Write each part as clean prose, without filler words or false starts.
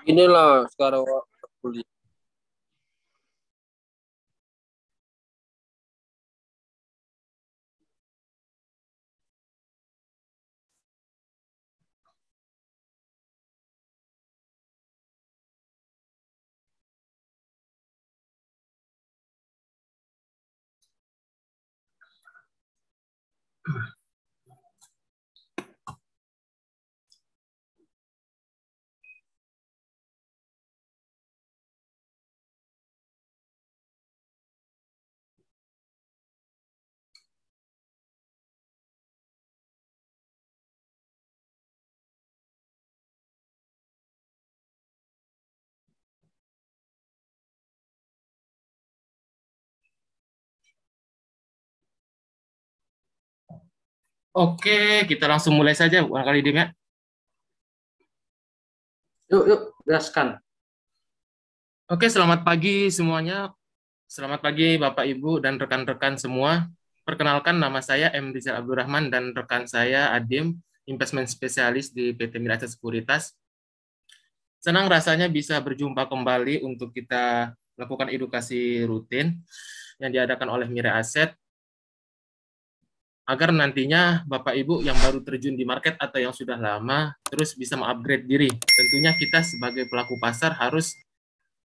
Inilah sekarang kuliah. Oke, kita langsung mulai saja, kali Dim ya. Yuk, yuk, gaskan. Oke, selamat pagi semuanya. Selamat pagi Bapak Ibu dan rekan-rekan semua. Perkenalkan, nama saya M. Rizal Abdurrahman dan rekan saya Adim, investment spesialis di PT Miraja Sekuritas. Senang rasanya bisa berjumpa kembali untuk kita lakukan edukasi rutin yang diadakan oleh Mira Asset, agar nantinya Bapak Ibu yang baru terjun di market atau yang sudah lama terus bisa mengupgrade diri. Tentunya kita sebagai pelaku pasar harus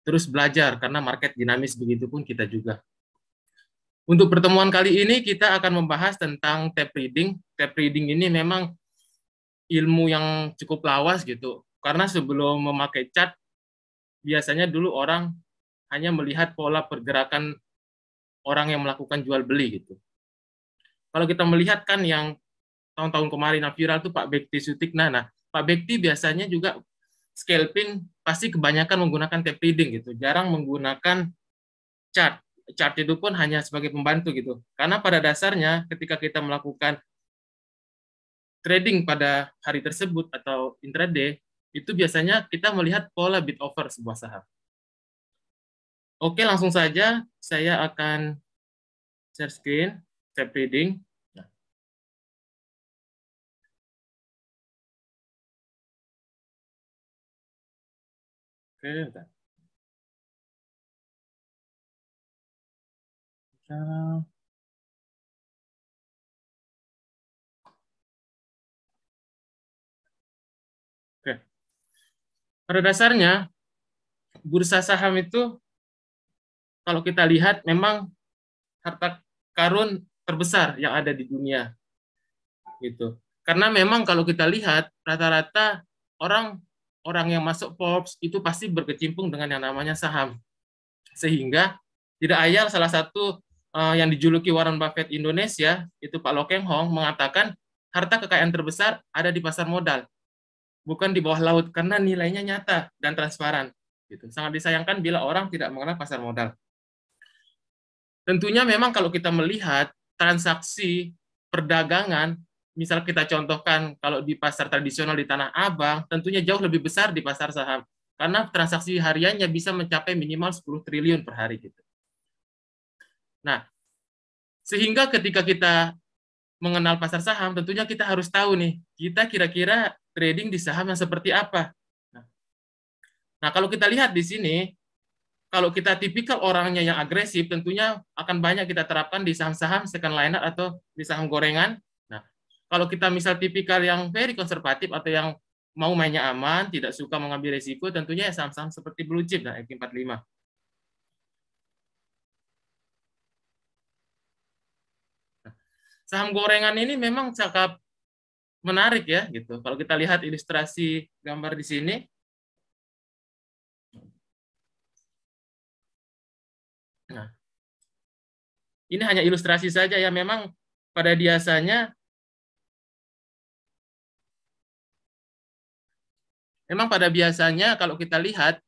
terus belajar karena market dinamis, begitu pun kita juga. Untuk pertemuan kali ini kita akan membahas tentang tape reading. Tape reading ini memang ilmu yang cukup lawas gitu. Karena sebelum memakai chart, biasanya dulu orang hanya melihat pola pergerakan orang yang melakukan jual beli gitu. Kalau kita melihat kan yang tahun-tahun kemarin yang viral tuh Pak Bekti Sutikna. Nah, Pak Bekti biasanya juga scalping pasti kebanyakan menggunakan tape reading gitu. Jarang menggunakan chart. Chart itu pun hanya sebagai pembantu gitu. Karena pada dasarnya ketika kita melakukan trading pada hari tersebut atau intraday, itu biasanya kita melihat pola bid over sebuah saham. Oke, langsung saja saya akan share screen, tape reading. Oke, bentar. Oke. Pada dasarnya, bursa saham itu kalau kita lihat memang harta karun terbesar yang ada di dunia gitu. Karena memang kalau kita lihat rata-rata orang yang masuk Forbes itu pasti berkecimpung dengan yang namanya saham. Sehingga tidak ayal salah satu yang dijuluki Warren Buffett Indonesia itu Pak Lo Keng Hong mengatakan harta kekayaan terbesar ada di pasar modal, bukan di bawah laut, karena nilainya nyata dan transparan. Gitu. Sangat disayangkan bila orang tidak mengenal pasar modal. Tentunya memang kalau kita melihat transaksi perdagangan, misal kita contohkan kalau di pasar tradisional di Tanah Abang, tentunya jauh lebih besar di pasar saham. Karena transaksi hariannya bisa mencapai minimal 10 triliun per hari. Gitu. Nah, sehingga ketika kita mengenal pasar saham, tentunya kita harus tahu nih, kita kira-kira trading di saham yang seperti apa. Nah, kalau kita lihat di sini, kalau kita tipikal orangnya yang agresif, tentunya akan banyak kita terapkan di saham-saham second liner atau di saham gorengan. Nah, kalau kita misal tipikal yang very konservatif atau yang mau mainnya aman, tidak suka mengambil risiko, tentunya saham-saham seperti blue chip dan X45. Nah, saham gorengan ini memang sangat menarik ya, gitu. Kalau kita lihat ilustrasi gambar di sini, nah, ini hanya ilustrasi saja ya. Memang pada biasanya kalau kita lihat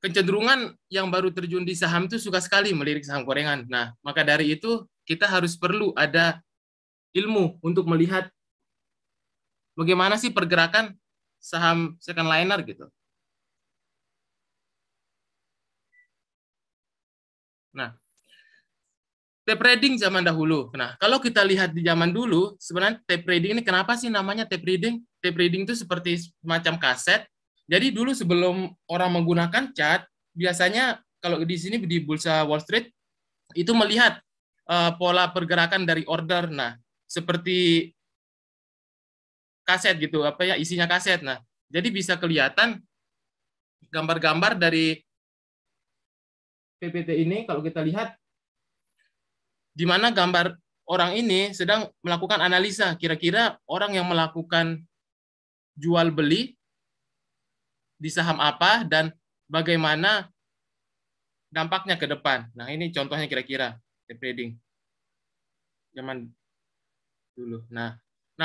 kecenderungan yang baru terjun di saham itu suka sekali melirik saham gorengan. Nah, maka dari itu kita harus perlu ada ilmu untuk melihat bagaimana sih pergerakan saham second liner gitu. Nah, tape reading zaman dahulu. Nah, kalau kita lihat di zaman dulu, sebenarnya tape reading ini kenapa sih namanya tape reading? Tape reading itu seperti semacam kaset Jadi dulu sebelum orang menggunakan chart, biasanya kalau di sini di Bursa Wall Street itu melihat pola pergerakan dari order. Nah, seperti kaset gitu, apa ya, isinya kaset. Nah, jadi bisa kelihatan gambar-gambar dari PPT ini kalau kita lihat di mana gambar orang ini sedang melakukan analisa kira-kira orang yang melakukan jual beli di saham apa dan bagaimana dampaknya ke depan. Nah, ini contohnya kira-kira tape trading zaman dulu. Nah,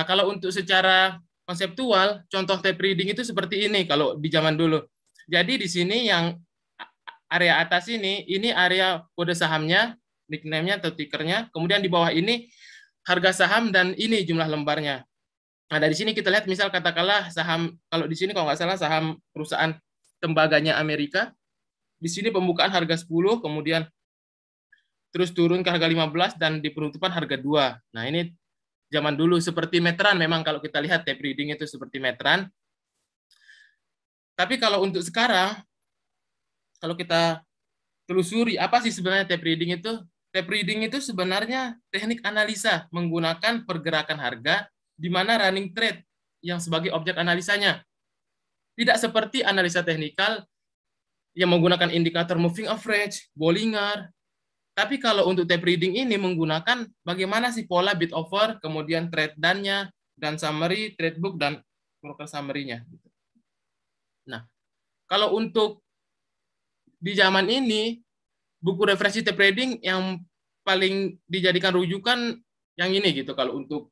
kalau untuk secara konseptual, contoh tape trading itu seperti ini kalau di zaman dulu. Jadi di sini yang area atas ini area kode sahamnya, nickname-nya atau tickernya. Kemudian di bawah ini harga saham dan ini jumlah lembarnya. Nah, dari sini kita lihat misal katakanlah saham, kalau di sini kalau nggak salah saham perusahaan tembaganya Amerika, di sini pembukaan harga 10, kemudian terus turun ke harga 15, dan di penutupan harga 2. Nah, ini zaman dulu seperti meteran, memang kalau kita lihat tape reading itu seperti meteran. Tapi kalau untuk sekarang, kalau kita telusuri, apa sih sebenarnya tape reading itu? Tape reading itu sebenarnya teknik analisa menggunakan pergerakan harga di mana running trade yang sebagai objek analisanya. Tidak seperti analisa teknikal yang menggunakan indikator moving average, Bollinger. Tapi kalau untuk tape reading ini menggunakan bagaimana sih pola bid offer, kemudian trade done-nya, dan summary, trade book, dan broker summary-nya. Nah, kalau untuk di zaman ini, buku referensi tape reading yang paling dijadikan rujukan yang ini gitu kalau untuk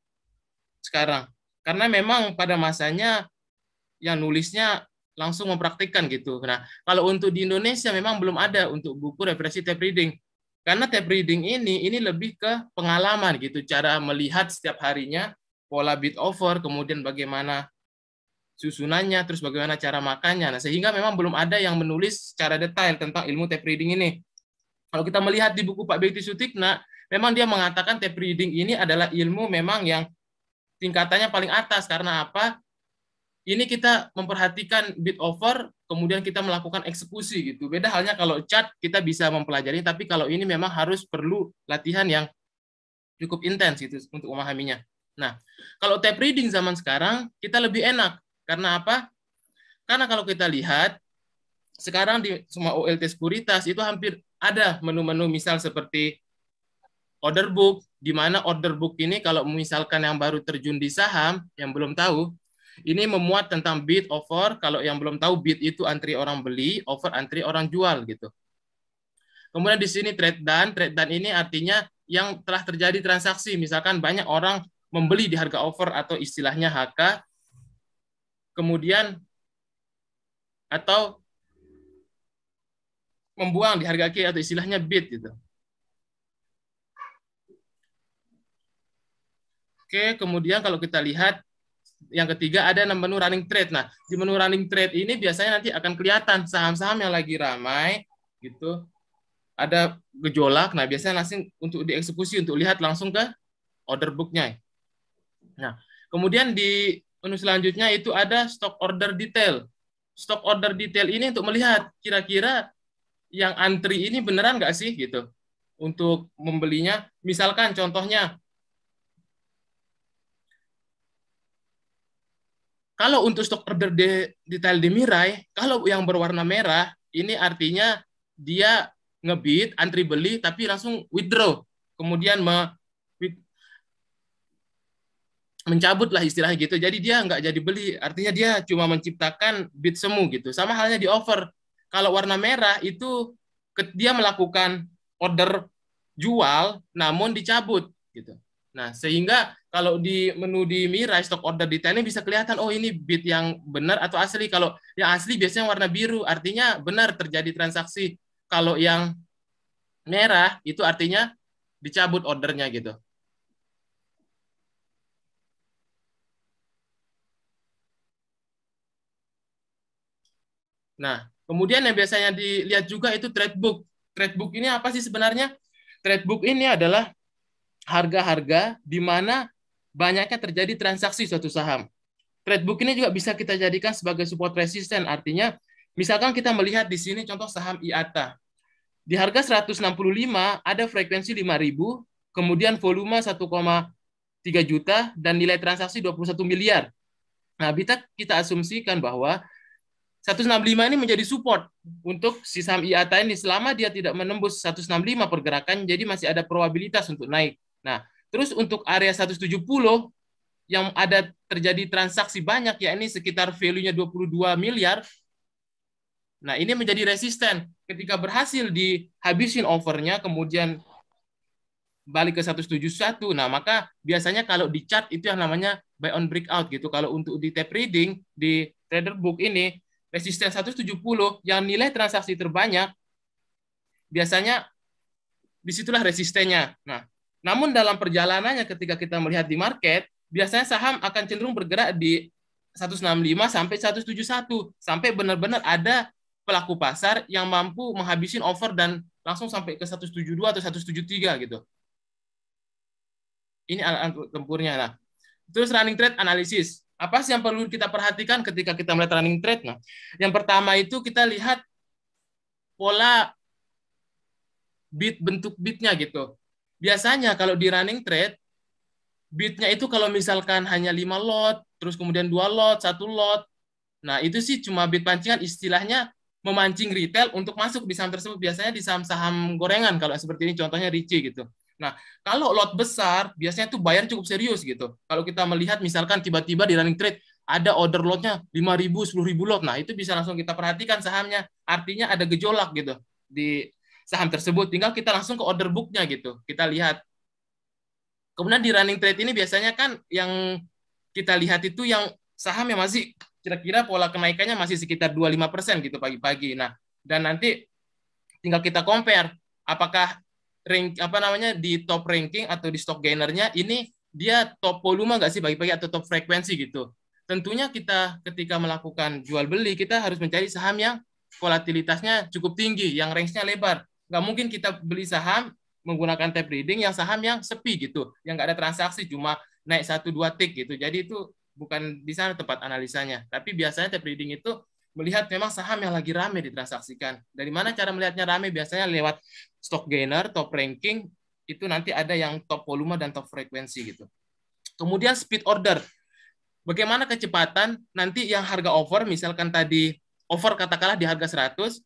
sekarang. Karena memang pada masanya yang nulisnya langsung mempraktikkan gitu. Nah, kalau untuk di Indonesia memang belum ada untuk buku referensi tape reading. Karena tape reading ini lebih ke pengalaman gitu, cara melihat setiap harinya pola bid offer, kemudian bagaimana susunannya, terus bagaimana cara makannya. Nah, sehingga memang belum ada yang menulis secara detail tentang ilmu tape reading ini. Kalau kita melihat di buku Pak Bekti Sutikna, memang dia mengatakan tape reading ini adalah ilmu memang yang tingkatannya paling atas. Karena apa? Ini kita memperhatikan bid offer, kemudian kita melakukan eksekusi gitu. Beda halnya kalau chart kita bisa mempelajari, tapi kalau ini memang harus perlu latihan yang cukup intens gitu untuk memahaminya. Nah, kalau tape reading zaman sekarang kita lebih enak. Karena apa? Karena kalau kita lihat sekarang di semua OLT sekuritas itu hampir ada menu-menu misal seperti order book, di mana order book ini kalau misalkan yang baru terjun di saham, yang belum tahu, ini memuat tentang bid, offer. Kalau yang belum tahu, bid itu antri orang beli, offer antri orang jual gitu. Kemudian di sini trade done. Trade done ini artinya yang telah terjadi transaksi. Misalkan banyak orang membeli di harga offer atau istilahnya HK. Kemudian atau membuang di harga Q atau istilahnya bid gitu. Oke, kemudian kalau kita lihat yang ketiga ada menu running trade. Nah, di menu running trade ini biasanya nanti akan kelihatan saham-saham yang lagi ramai gitu. Ada gejolak. Nah, biasanya langsung untuk dieksekusi untuk lihat langsung ke order book-nya. Nah, kemudian di menu selanjutnya itu ada stock order detail. Stock order detail ini untuk melihat kira-kira yang antri ini beneran nggak sih gitu untuk membelinya. Misalkan contohnya kalau untuk stok order detail di Mirai, kalau yang berwarna merah, ini artinya dia ngebid, antri beli, tapi langsung withdraw. Kemudian mencabut lah istilahnya gitu. Jadi dia nggak jadi beli, artinya dia cuma menciptakan bid semu gitu. Sama halnya di offer. Kalau warna merah itu dia melakukan order jual, namun dicabut gitu. Nah, sehingga kalau di menu di Mirai stock order detailnya bisa kelihatan, oh ini bid yang benar atau asli. Kalau yang asli biasanya warna biru, artinya benar terjadi transaksi. Kalau yang merah itu artinya dicabut ordernya gitu. Nah, kemudian yang biasanya dilihat juga itu trade book. Trade book ini apa sih sebenarnya? Trade book ini adalah harga-harga di mana banyaknya terjadi transaksi suatu saham. trade book ini juga bisa kita jadikan sebagai support resisten. Artinya, misalkan kita melihat di sini contoh saham IATA. Di harga 165 ada frekuensi 5.000, kemudian volume 1,3 juta dan nilai transaksi 21 miliar. Nah, kita asumsikan bahwa 165 ini menjadi support untuk si saham IATA ini selama dia tidak menembus 165 pergerakan, jadi masih ada probabilitas untuk naik. Nah, terus untuk area 170 yang ada terjadi transaksi banyak, yakni sekitar value-nya 22 miliar. Nah, ini menjadi resisten. Ketika berhasil dihabisin overnya, kemudian balik ke 171, nah maka biasanya kalau di chart itu yang namanya buy on breakout gitu. Kalau untuk di tape reading, di trader book ini, resisten 170 yang nilai transaksi terbanyak, biasanya disitulah resistennya. Nah, namun dalam perjalanannya ketika kita melihat di market, biasanya saham akan cenderung bergerak di 165 sampai 171, sampai benar-benar ada pelaku pasar yang mampu menghabisin over dan langsung sampai ke 172 atau 173 gitu. Ini alat tempurnya. Nah, terus running trade analisis. Apa sih yang perlu kita perhatikan ketika kita melihat running trade? Nah, yang pertama itu kita lihat pola bentuk bitnya gitu. Biasanya kalau di running trade, bitnya itu kalau misalkan hanya 5 lot, terus kemudian 2 lot, 1 lot, nah itu sih cuma bit pancingan, istilahnya memancing retail untuk masuk di saham tersebut. Biasanya di saham-saham gorengan kalau seperti ini contohnya Ricci gitu. Nah, kalau lot besar biasanya tuh bayar cukup serius gitu. Kalau kita melihat misalkan tiba-tiba di running trade ada order lotnya 5.000, 10.000 lot. Nah, itu bisa langsung kita perhatikan sahamnya. Artinya ada gejolak gitu di saham tersebut. Tinggal kita langsung ke order book-nya gitu. Kita lihat. Kemudian di running trade ini biasanya kan yang kita lihat itu yang saham yang masih kira-kira pola kenaikannya masih sekitar 25% gitu pagi-pagi. Nah, dan nanti tinggal kita compare apakah di top ranking atau di stock gainernya ini dia top volume nggak sih pagi-pagi atau top frekuensi gitu. Tentunya kita ketika melakukan jual beli kita harus mencari saham yang volatilitasnya cukup tinggi, yang range-nya lebar. Nggak mungkin kita beli saham menggunakan tape reading yang saham yang sepi gitu, yang nggak ada transaksi, cuma naik 1-2 tick gitu. Jadi itu bukan di sana tempat analisanya. Tapi biasanya tape reading itu melihat memang saham yang lagi rame ditransaksikan. Dari mana cara melihatnya rame? Biasanya lewat stock gainer, top ranking, itu nanti ada yang top volume dan top frekuensi gitu. Kemudian speed order. Bagaimana kecepatan nanti yang harga over, misalkan tadi over katakanlah di harga 100,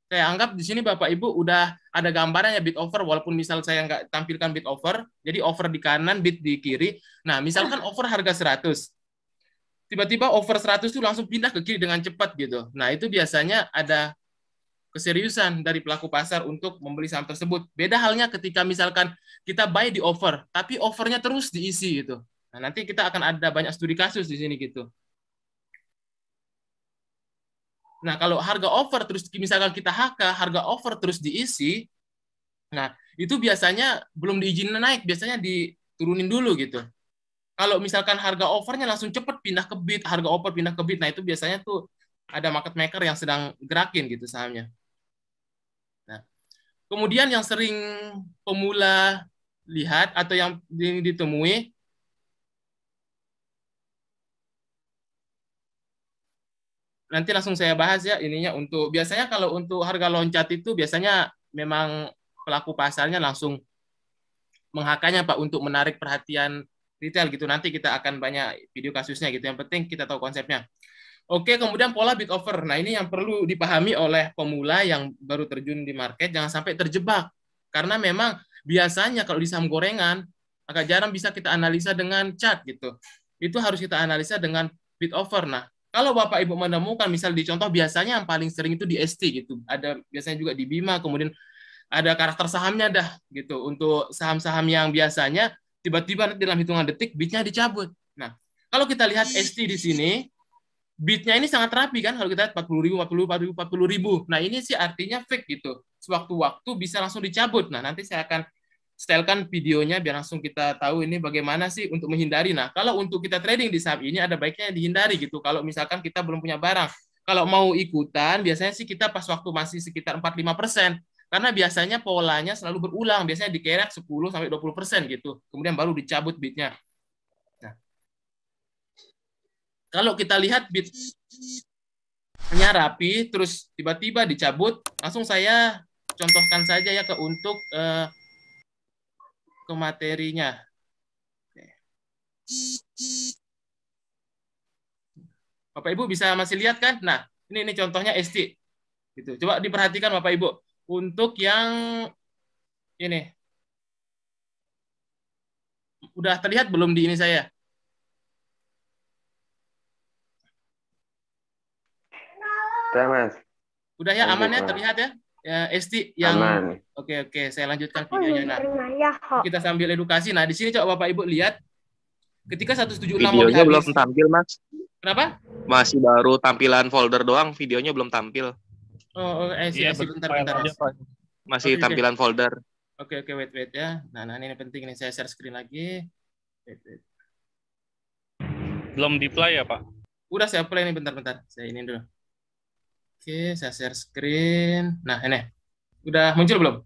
saya anggap di sini Bapak Ibu udah ada gambarannya bid over, walaupun misal saya nggak tampilkan bid over, jadi over di kanan, bid di kiri. Nah, misalkan over harga 100, tiba-tiba over 100 itu langsung pindah ke kiri dengan cepat gitu. Nah, itu biasanya ada keseriusan dari pelaku pasar untuk membeli saham tersebut. Beda halnya ketika misalkan kita buy di over, tapi overnya terus diisi gitu. Nah, nanti kita akan ada banyak studi kasus di sini gitu. Nah, kalau harga over terus misalkan kita HK, harga over terus diisi, nah itu biasanya belum diizinin naik, biasanya diturunin dulu gitu. Kalau misalkan harga overnya langsung cepat pindah ke bid, harga over pindah ke bid, nah itu biasanya tuh ada market maker yang sedang gerakin gitu sahamnya. Nah, kemudian yang sering pemula lihat atau yang ditemui, nanti langsung saya bahas ya ininya. Untuk biasanya kalau untuk harga loncat itu biasanya memang pelaku pasarnya langsung menghakanya Pak untuk menarik perhatian retail gitu. Nanti kita akan banyak video kasusnya gitu. Yang penting kita tahu konsepnya. Oke, kemudian pola bid over. Nah, ini yang perlu dipahami oleh pemula yang baru terjun di market, jangan sampai terjebak. Karena memang biasanya kalau di saham gorengan agak jarang bisa kita analisa dengan chart gitu. Itu harus kita analisa dengan bid over. Nah, kalau Bapak Ibu menemukan misal di contoh biasanya yang paling sering itu di ST gitu. Ada biasanya juga di Bima, kemudian ada karakter sahamnya dah gitu. Untuk saham-saham yang biasanya tiba-tiba dalam hitungan detik bidnya dicabut. Nah, kalau kita lihat ST di sini, bidnya ini sangat rapi kan kalau kita lihat 40.000, 40.000. Nah, ini sih artinya fake gitu. Sewaktu-waktu bisa langsung dicabut. Nah, nanti saya akan setelkan videonya biar langsung kita tahu ini bagaimana sih untuk menghindari. Nah, kalau untuk kita trading di saham ini ada baiknya dihindari gitu. Kalau misalkan kita belum punya barang. Kalau mau ikutan, biasanya sih kita pas waktu masih sekitar 45%. Karena biasanya polanya selalu berulang. Biasanya dikerek 10-20% gitu. Kemudian baru dicabut bidnya. Nah, Kalau kita lihat bitnya rapi, terus tiba-tiba dicabut, langsung saya contohkan saja ya untuk ke materinya. Bapak Ibu bisa masih lihat kan? Nah, ini contohnya ST. Gitu. Coba diperhatikan Bapak Ibu. Untuk yang ini udah terlihat belum di ini saya? Udah, Mas. Udah ya, Lanjut, aman ya, Mas. terlihat ya? Ya, ST yang Aman. Oke, saya lanjutkan videonya. Nah, kita sambil edukasi. Nah, di sini coba Bapak Ibu lihat ketika 176 mau Videonya belum dihabis. tampil, Mas. Kenapa? Masih baru tampilan folder doang, videonya belum tampil. Iya, bentar. Masih Oke. tampilan folder. Oke, wait ya. Nah, ini penting nih, saya share screen lagi. Wait. Belum di-play ya, Pak? Udah saya play nih, bentar. Saya ini dulu. Oke, saya share screen. Nah, ini. Udah muncul belum?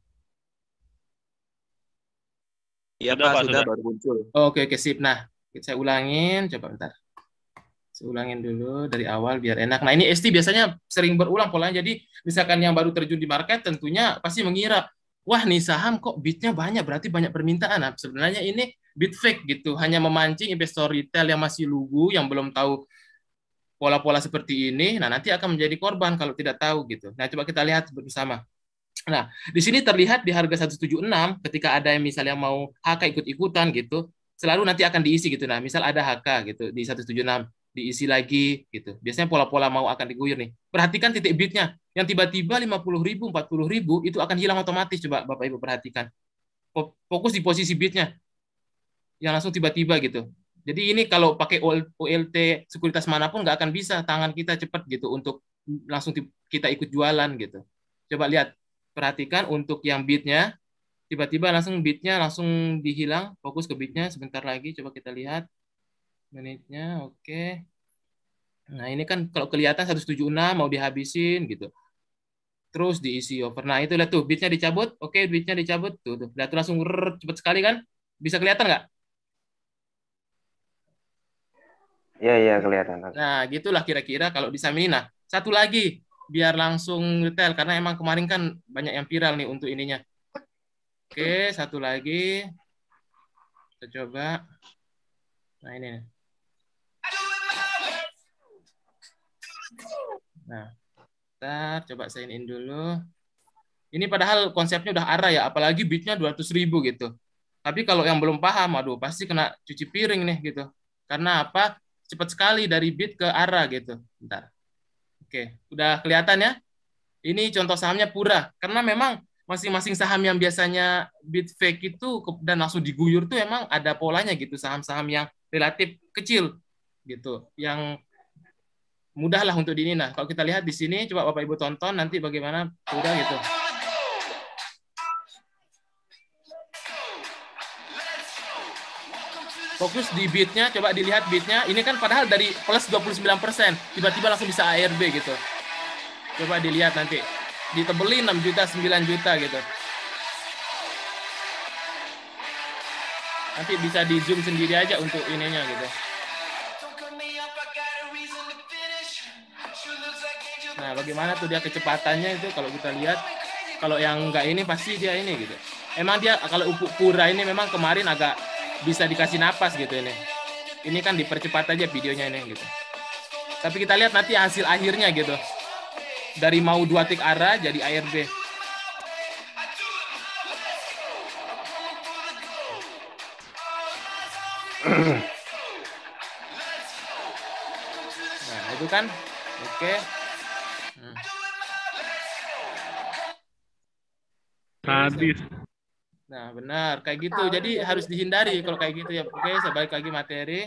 Iya, Pak, sudah baru muncul. Oke, sip. Nah, saya ulangin. Coba bentar. Saya ulangin dulu dari awal biar enak. Nah, ini ST biasanya sering berulang polanya. Jadi, misalkan yang baru terjun di market, tentunya pasti mengira, wah, nih saham kok bitnya banyak, berarti banyak permintaan. Nah, sebenarnya ini bit fake gitu. Hanya memancing investor retail yang masih lugu, yang belum tahu pola-pola seperti ini. Nah, nanti akan menjadi korban kalau tidak tahu gitu. Nah, coba kita lihat bersama. Nah, di sini terlihat di harga 176 ketika ada yang misalnya mau HK ikut-ikutan gitu, selalu nanti akan diisi gitu. Nah, misal ada HK gitu di 176, diisi lagi gitu. Biasanya pola-pola mau akan diguyur nih. Perhatikan titik bitnya. Yang tiba-tiba 50.000, 40.000 itu akan hilang otomatis. Coba Bapak Ibu perhatikan. Fokus di posisi bitnya. Yang langsung tiba-tiba gitu. Jadi ini kalau pakai OLT sekuritas manapun nggak akan bisa, tangan kita cepat gitu untuk langsung kita ikut jualan gitu. Coba lihat, perhatikan untuk yang bitnya, tiba-tiba langsung bitnya langsung dihilang, fokus ke bitnya sebentar lagi, coba kita lihat menitnya, oke. Nah ini kan kalau kelihatan 176 mau dihabisin gitu. Terus diisi over. Nah itu lihat tuh, bitnya dicabut, oke bitnya dicabut, tuh. Lihat tuh langsung cepet sekali kan? Bisa kelihatan nggak? Iya, kelihatan. Nah, gitulah kira-kira kalau di Samini. Nah, satu lagi, biar langsung detail, karena emang kemarin kan banyak yang viral nih untuk ininya. Oke, satu lagi. Kita coba. Nah, ini. Nah, kita coba sign in dulu. Ini padahal konsepnya udah arah ya, apalagi bitnya 200.000 gitu. Tapi kalau yang belum paham, aduh, pasti kena cuci piring nih gitu. Karena apa? Cepat sekali dari bit ke arah gitu. Bentar. Oke, udah kelihatan ya? Ini contoh sahamnya Pura. Karena memang masing-masing saham yang biasanya bit fake itu dan langsung diguyur tuh emang ada polanya gitu. Saham-saham yang relatif kecil gitu. Yang mudah lah untuk di ini. Nah, kalau kita lihat di sini, coba Bapak Ibu tonton nanti bagaimana Pura gitu. Fokus di bitnya, coba dilihat bitnya. Ini kan padahal dari plus 29%, tiba-tiba langsung bisa ARB gitu. Coba dilihat nanti. Ditebelin 6 juta, 9 juta gitu. Nanti bisa di zoom sendiri aja untuk ininya gitu. Nah, bagaimana tuh dia kecepatannya itu kalau kita lihat. Kalau yang enggak ini pasti dia ini gitu. Emang dia kalau Pura ini memang kemarin agak bisa dikasih napas gitu ini. Ini kan dipercepat aja videonya ini gitu. Tapi kita lihat nanti hasil akhirnya gitu. Dari mau 2 tick arah jadi ARB. Nah, itu kan. Oke. Sadis. Nah, benar. Kayak gitu. Jadi harus dihindari kalau kayak gitu ya. Oke, saya balik lagi materi.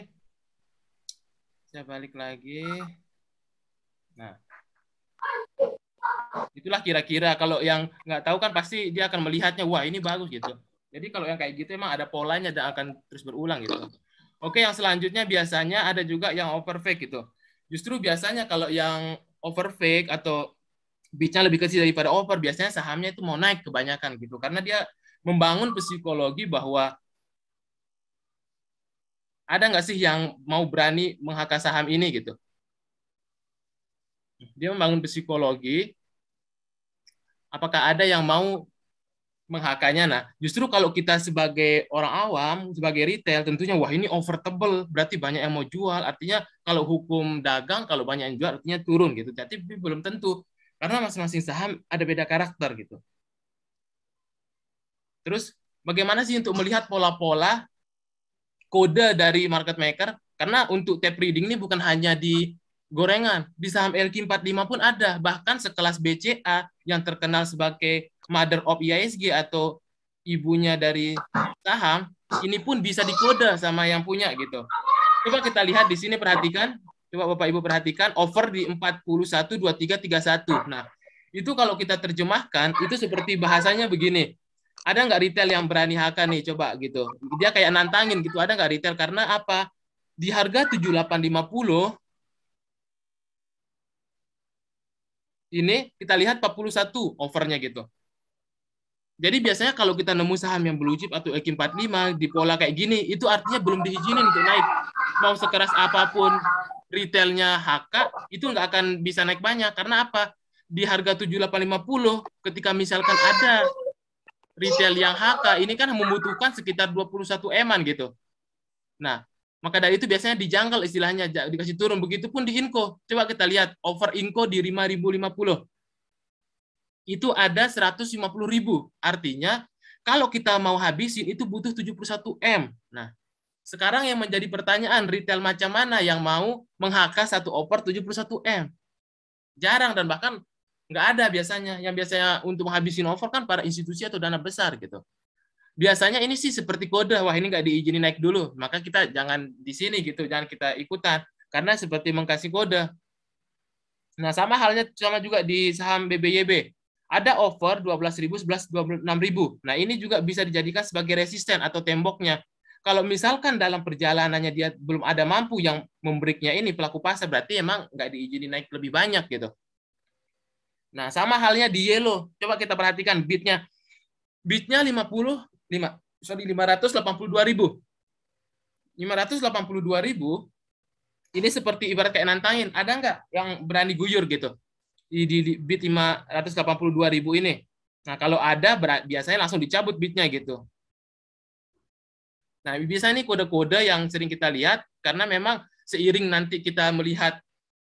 Saya balik lagi. Nah. Itulah kira-kira. Kalau yang nggak tahu kan pasti dia akan melihatnya, wah ini bagus gitu. Jadi kalau yang kayak gitu emang ada polanya dan akan terus berulang gitu. Oke, yang selanjutnya biasanya ada juga yang overfake gitu. Justru biasanya kalau yang overfake atau bitnya lebih kecil daripada over, biasanya sahamnya itu mau naik kebanyakan gitu. Karena dia membangun psikologi bahwa Ada nggak sih yang mau berani meng-HK saham ini gitu? Dia membangun psikologi. Apakah ada yang mau meng-HK-nya? Nah, justru kalau kita sebagai orang awam, sebagai retail, tentunya wah ini overtable, berarti banyak yang mau jual. Artinya kalau hukum dagang, kalau banyak yang jual, artinya turun gitu. Jadi belum tentu, karena masing-masing saham ada beda karakter gitu. Terus bagaimana sih untuk melihat pola-pola kode dari market maker? Karena untuk tape reading ini bukan hanya di gorengan, di saham LQ45 pun ada, bahkan sekelas BCA yang terkenal sebagai mother of IISG atau ibunya dari saham, ini pun bisa dikode sama yang punya gitu. Coba kita lihat di sini, perhatikan, coba Bapak Ibu perhatikan, over di 41, 23, 31. Nah, itu kalau kita terjemahkan, itu seperti bahasanya begini. Ada nggak retail yang berani HK nih, coba gitu. Dia kayak nantangin gitu, ada nggak retail? Karena apa? Di harga 7850, ini kita lihat 41 overnya gitu. Jadi biasanya kalau kita nemu saham yang blue chip atau EQ45 di pola kayak gini, itu artinya belum diizinin untuk naik. Mau sekeras apapun retailnya HK, itu nggak akan bisa naik banyak. Karena apa? Di harga 7850, ketika misalkan ada retail yang HK, ini kan membutuhkan sekitar 21 eman gitu. Nah, maka dari itu biasanya dijangkal istilahnya, dikasih turun. Begitupun di Inco. Coba kita lihat, over Inco di 5050. Itu ada 150.000. Artinya, kalau kita mau habisin, itu butuh 71 M. Nah, sekarang yang menjadi pertanyaan, retail macam mana yang mau meng-HK satu over 71 M? Jarang, dan bahkan nggak ada biasanya. Yang biasanya untuk menghabisin over kan para institusi atau dana besar gitu. Biasanya ini sih seperti kode, wah ini nggak diizinin naik dulu, maka kita jangan di sini gitu, jangan kita ikutan, karena seperti mengkasih kode. Nah, sama halnya sama juga di saham BBYB. Ada over 12.000, 11, 26.000. Nah, ini juga bisa dijadikan sebagai resisten atau temboknya. Kalau misalkan dalam perjalanannya dia belum ada mampu yang membreaknya ini pelaku pasar, berarti emang nggak diizinin naik lebih banyak gitu. Nah, sama halnya di Yellow. Coba kita perhatikan bidnya. Bidnya 582.000. 582.000 ini seperti ibarat kayak nantangin. Ada nggak yang berani guyur gitu di bid 582.000 ini? Nah, kalau ada biasanya langsung dicabut bidnya gitu. Nah, biasanya ini kode-kode yang sering kita lihat karena memang seiring nanti kita melihat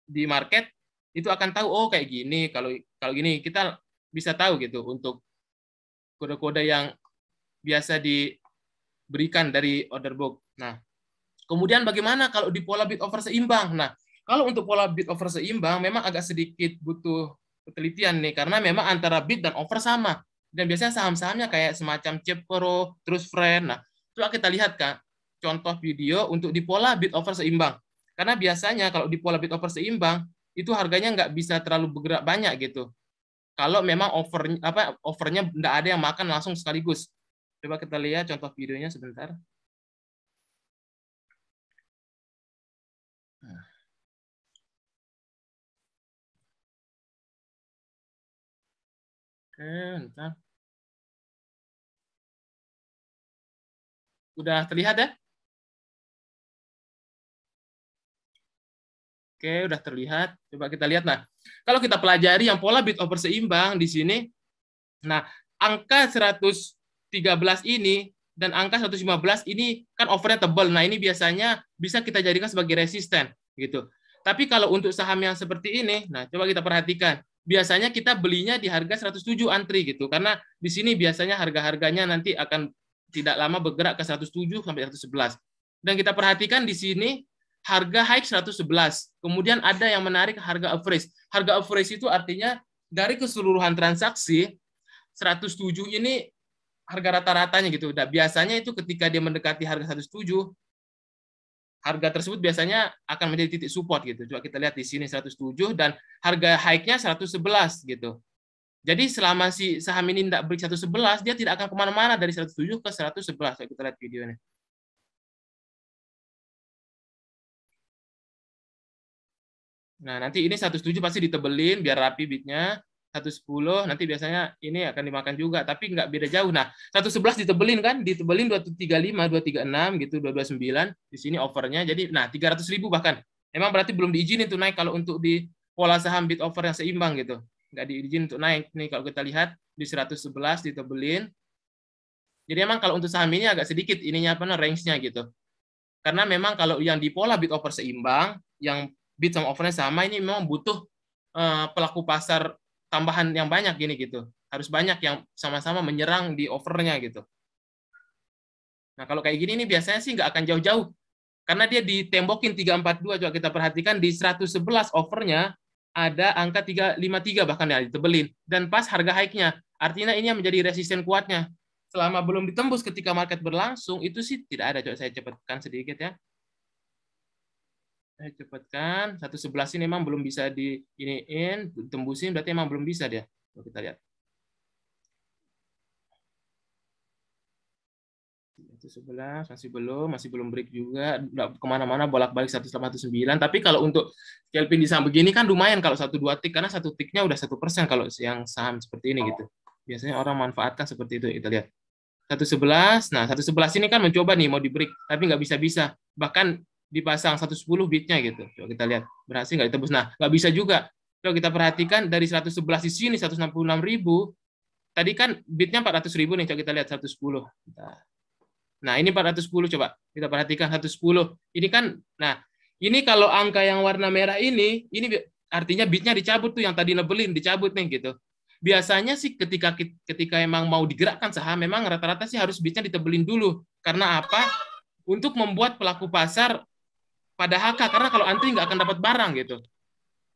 di market itu akan tahu, oh kayak gini, kalau gini kita bisa tahu gitu untuk kode-kode yang biasa diberikan dari order book. Nah, kemudian bagaimana kalau di pola bid over seimbang? Nah, kalau untuk pola bid over seimbang memang agak sedikit butuh penelitian nih, karena memang antara bid dan over sama. Dan biasanya saham-sahamnya kayak semacam Cepro, terus Friend. Nah, coba kita lihat kan contoh video untuk di pola bid over seimbang. Karena biasanya kalau di pola bid over seimbang itu harganya nggak bisa terlalu bergerak banyak gitu. Kalau memang overnya nggak ada yang makan langsung sekaligus. Coba kita lihat contoh videonya sebentar. Oke, bentar. Udah terlihat ya? Oke, udah terlihat. Coba kita lihat. Nah, kalau kita pelajari yang pola bid over seimbang di sini, nah, angka 113 ini dan angka 115 ini kan overnya tebal. Nah, ini biasanya bisa kita jadikan sebagai resisten gitu. Tapi kalau untuk saham yang seperti ini, nah coba kita perhatikan. Biasanya kita belinya di harga 107 antri gitu. Karena di sini biasanya harga-harganya nanti akan tidak lama bergerak ke 107 sampai 111. Dan kita perhatikan di sini harga high 111. Kemudian ada yang menarik harga average. Harga average itu artinya dari keseluruhan transaksi 107 ini harga rata-ratanya gitu. Dan biasanya itu ketika dia mendekati harga 107, harga tersebut biasanya akan menjadi titik support gitu. Coba kita lihat di sini 107 dan harga high-nya 111 gitu. Jadi selama si saham ini tidak break 111, dia tidak akan kemana-mana dari 107 ke 111. Coba kita lihat videonya. Nah, nanti ini 107 pasti ditebelin biar rapi bidnya. 110 nanti biasanya ini akan dimakan juga, tapi nggak beda jauh. Nah, 111 ditebelin kan, ditebelin 235, 236 gitu, 229 di sini overnya. Jadi nah 300.000 bahkan. Emang berarti belum diizinin tuh naik kalau untuk di pola saham bid over yang seimbang gitu. Nggak diizinin untuk naik. Nih kalau kita lihat di 111 ditebelin. Jadi emang kalau untuk saham ini agak sedikit ininya apa range-nya gitu. Karena memang kalau yang di pola bid over seimbang, yang bid sama overnya sama, ini memang butuh pelaku pasar tambahan yang banyak gini gitu. Harus banyak yang sama-sama menyerang di overnya gitu. Nah, kalau kayak gini ini biasanya sih nggak akan jauh-jauh. Karena dia ditembokin 342, coba kita perhatikan di 111 overnya ada angka 353 bahkan ya ditebelin. Dan pas harga high-nya, artinya ini yang menjadi resisten kuatnya. Selama belum ditembus ketika market berlangsung, itu sih tidak ada. Coba saya cepatkan sedikit ya. Saya cepatkan, 111 ini memang belum bisa diiniin, tembusin, berarti memang belum bisa dia. Coba kita lihat. 111 masih belum break juga, kemana-mana bolak-balik 189. Tapi kalau untuk scalping di saham begini kan lumayan kalau 1-2 tick, karena 1 ticknya udah 1% kalau yang saham seperti ini gitu. Biasanya orang manfaatkan seperti itu. Kita lihat 111. Nah 111 ini kan mencoba nih mau di break, tapi nggak bisa. Bahkan dipasang 110 bidnya gitu. Coba kita lihat, berhasil nggak ditebus. Nah, nggak bisa juga. Coba kita perhatikan dari 111 di sini 166.000. Tadi kan bidnya 400.000 nih, coba kita lihat 110. Nah, ini 410 coba. Kita perhatikan 110. Ini kan nah, ini kalau angka yang warna merah ini artinya bidnya dicabut tuh yang tadi nebelin dicabut nih gitu. Biasanya sih ketika emang mau digerakkan saham memang rata-rata sih harus bidnya ditebelin dulu. Karena apa? Untuk membuat pelaku pasar pada HK, karena kalau antri nggak akan dapat barang gitu.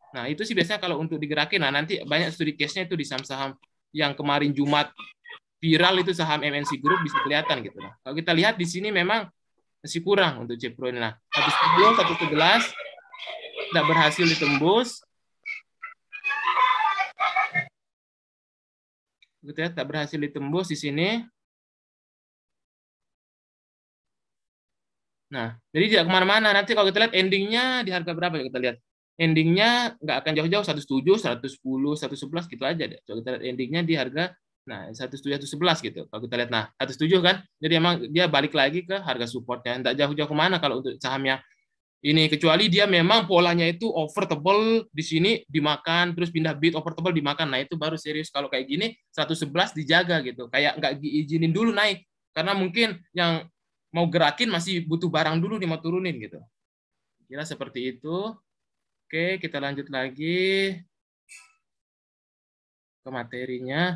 Nah, itu sih biasanya kalau untuk digerakin. Nah, nanti banyak studi case-nya itu di saham-saham yang kemarin Jumat viral itu saham MNC Group bisa kelihatan gitu. Nah, kalau kita lihat di sini memang masih kurang untuk Cepro ini. Nah, 110, 111 tidak berhasil ditembus. Gitu ya, tak berhasil ditembus di sini. Nah, jadi tidak kemana-mana. Nanti kalau kita lihat endingnya di harga berapa ya kita lihat. Endingnya nggak akan jauh-jauh 107, 110, 111 gitu aja deh. Kalau kita lihat endingnya di harga, nah 107, 111 gitu. Kalau kita lihat, nah 107 kan. Jadi emang dia balik lagi ke harga supportnya. Nggak jauh-jauh kemana kalau untuk sahamnya ini. Kecuali dia memang polanya itu over tebel di sini dimakan, terus pindah bid over tebel dimakan. Nah itu baru serius. Kalau kayak gini 111 dijaga gitu. Kayak nggak diizinin dulu naik. Karena mungkin yang mau gerakin masih butuh barang dulu nih mau turunin gitu. Kira seperti itu. Oke, kita lanjut lagi ke materinya.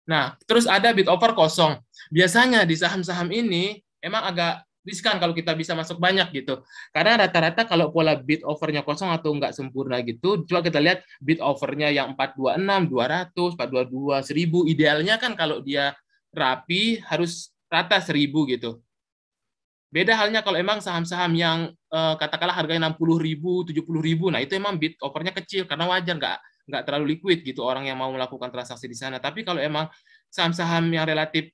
Nah, terus ada bid over kosong. Biasanya di saham-saham ini emang agak riskan kalau kita bisa masuk banyak gitu. Karena rata-rata kalau pola bid overnya kosong atau nggak sempurna gitu, coba kita lihat bid overnya yang 426, 200, 422, 1000. Idealnya kan kalau dia rapi harus rata 1000 gitu. Beda halnya kalau emang saham-saham yang katakanlah harganya 60.000, 70.000, nah itu emang bid overnya kecil karena wajar nggak terlalu liquid gitu orang yang mau melakukan transaksi di sana. Tapi kalau emang saham-saham yang relatif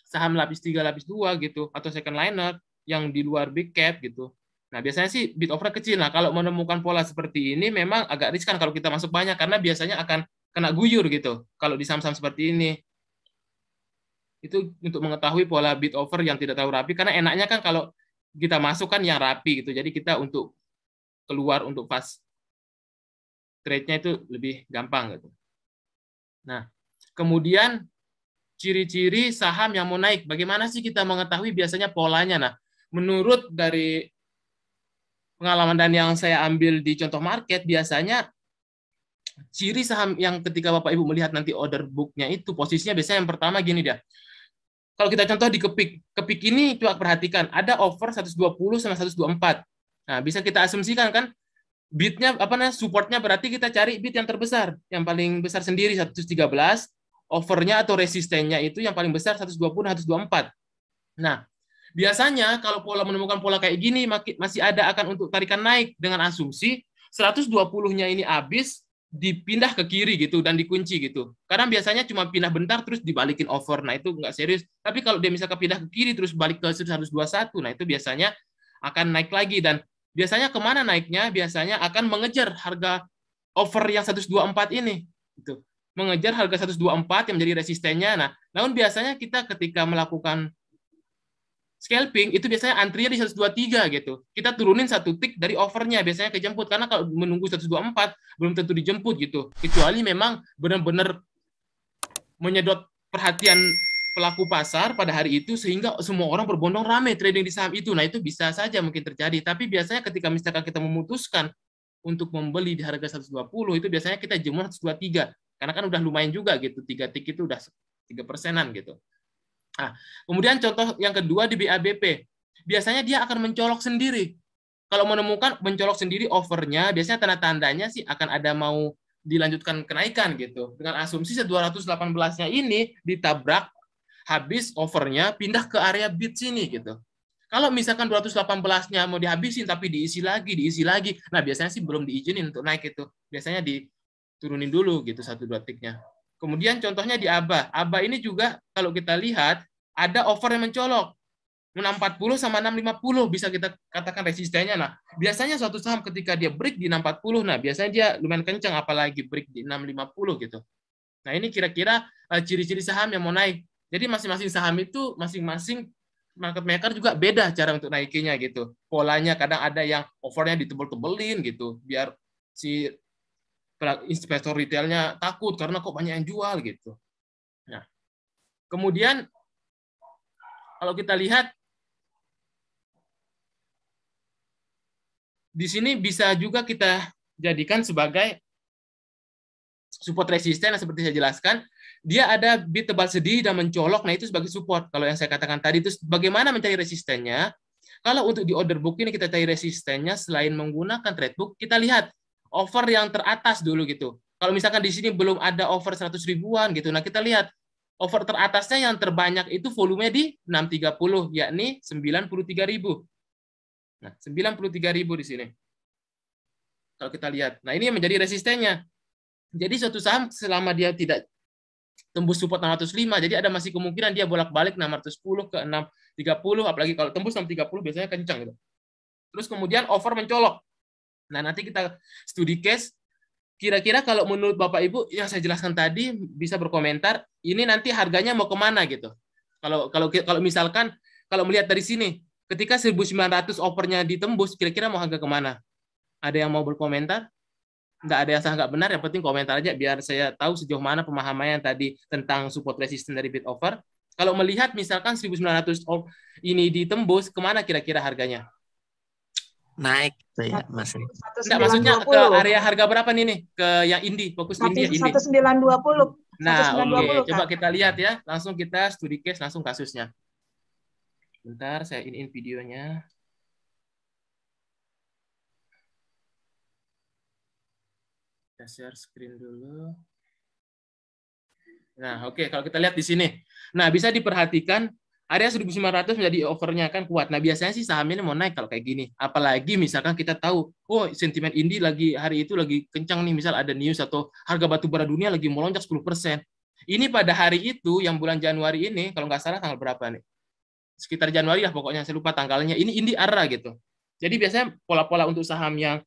saham lapis 3, lapis 2 gitu atau second liner yang di luar big cap gitu. Nah, biasanya sih bid overnya kecil. Nah, kalau menemukan pola seperti ini memang agak riskan kalau kita masuk banyak karena biasanya akan kena guyur gitu kalau di saham-saham seperti ini. Itu untuk mengetahui pola bid over yang tidak terlalu rapi, karena enaknya kan kalau kita masuk kan yang rapi gitu, jadi kita untuk keluar untuk fast trade-nya itu lebih gampang gitu. Nah, kemudian ciri-ciri saham yang mau naik, bagaimana sih kita mengetahui biasanya polanya? Nah, menurut dari pengalaman dan yang saya ambil di contoh market, biasanya ciri saham yang ketika Bapak Ibu melihat nanti order book-nya itu posisinya biasanya yang pertama gini dia. Kalau kita contoh di kepik ini coba perhatikan ada over 120 sama 124. Nah, bisa kita asumsikan kan bidnya supportnya berarti kita cari bid yang terbesar, yang paling besar sendiri 113, overnya atau resistennya itu yang paling besar 120 124. Nah, biasanya kalau menemukan pola kayak gini masih ada akan untuk tarikan naik dengan asumsi 120-nya ini habis dipindah ke kiri gitu dan dikunci gitu. Karena biasanya cuma pindah bentar terus dibalikin over. Nah, itu nggak serius. Tapi kalau dia misalkan pindah ke kiri terus balik ke 121, nah itu biasanya akan naik lagi. Dan biasanya kemana naiknya? Biasanya akan mengejar harga offer yang 124 ini. Gitu. Mengejar harga 124 yang menjadi resistennya. Nah, namun biasanya kita ketika melakukan scalping itu biasanya antrinya di 123 gitu. Kita turunin satu tick dari offernya biasanya kejemput karena kalau menunggu 124 belum tentu dijemput gitu. Kecuali memang benar-benar menyedot perhatian pelaku pasar pada hari itu sehingga semua orang berbondong rame trading di saham itu. Nah, itu bisa saja mungkin terjadi. Tapi biasanya ketika misalkan kita memutuskan untuk membeli di harga 120 itu biasanya kita jemur 123 karena kan udah lumayan juga gitu. 3 tick itu udah 3%-an gitu. Nah, kemudian contoh yang kedua di BABP. Biasanya dia akan mencolok sendiri. Kalau menemukan mencolok sendiri offernya, biasanya tanda-tandanya sih akan ada mau dilanjutkan kenaikan gitu. Dengan asumsi 218-nya ini ditabrak, habis offernya pindah ke area bid sini gitu. Kalau misalkan 218-nya mau dihabisin tapi diisi lagi. Nah, biasanya sih belum diizinin untuk naik itu. Biasanya diturunin dulu gitu 1-2 ticknya. Kemudian contohnya di ABA. ABA ini juga kalau kita lihat ada offer yang mencolok. 640 sama 650 bisa kita katakan resistennya. Nah, biasanya suatu saham ketika dia break di 640, nah biasanya dia lumayan kencang apalagi break di 650 gitu. Nah, ini kira-kira ciri-ciri saham yang mau naik. Jadi masing-masing saham itu masing-masing market maker juga beda cara untuk naikinya gitu. Polanya kadang ada yang offernya ditebel-tebelin gitu biar si investor retailnya takut karena kok banyak yang jual gitu. Nah, kemudian kalau kita lihat di sini bisa juga kita jadikan sebagai support resisten seperti saya jelaskan. Dia ada bid tebal sedih dan mencolok, nah itu sebagai support. Kalau yang saya katakan tadi itu bagaimana mencari resistennya? Kalau untuk di order book ini kita cari resistennya selain menggunakan trade book, kita lihat offer yang teratas dulu gitu. Kalau misalkan di sini belum ada offer 100 ribuan gitu, nah kita lihat offer teratasnya yang terbanyak itu volumenya di 630, yakni 93.000. Nah, 93.000 di sini. Kalau kita lihat. Nah, ini yang menjadi resistennya. Jadi suatu saham selama dia tidak tembus support 605, jadi ada masih kemungkinan dia bolak-balik 610 ke 630, apalagi kalau tembus 630 biasanya kencang gitu. Terus kemudian offer mencolok. Nah, nanti kita studi case. Kira-kira kalau menurut Bapak Ibu yang saya jelaskan tadi bisa berkomentar, ini nanti harganya mau kemana gitu. Kalau misalkan kalau melihat dari sini, ketika 1.900 offernya ditembus, kira-kira mau harga kemana? Ada yang mau berkomentar? Nggak ada yang salah nggak benar, yang penting komentar aja biar saya tahu sejauh mana pemahamannya tadi tentang support resisten dari bid offer. Kalau melihat misalkan 1.900 ini ditembus, kemana kira-kira harganya? Naik saya masih. Nggak, maksudnya ke area harga berapa nih? Ke yang indie, fokus indie. 1920. Nah, oke. Coba kita lihat ya. Langsung kita studi case, langsung kasusnya. Bentar, saya iniin videonya. Kita share screen dulu. Nah, oke. Kalau kita lihat di sini. Nah, bisa diperhatikan area 1.900 menjadi overnya kan kuat. Nah, biasanya sih saham ini mau naik kalau kayak gini. Apalagi misalkan kita tahu, oh sentimen indie lagi hari itu lagi kencang nih, misal ada news atau harga batu bara dunia lagi melonjak 10%. Ini pada hari itu, yang bulan Januari ini, kalau nggak salah tanggal berapa nih? Sekitar Januari lah pokoknya, saya lupa tanggalnya. Ini indie ARA gitu. Jadi biasanya pola-pola untuk saham yang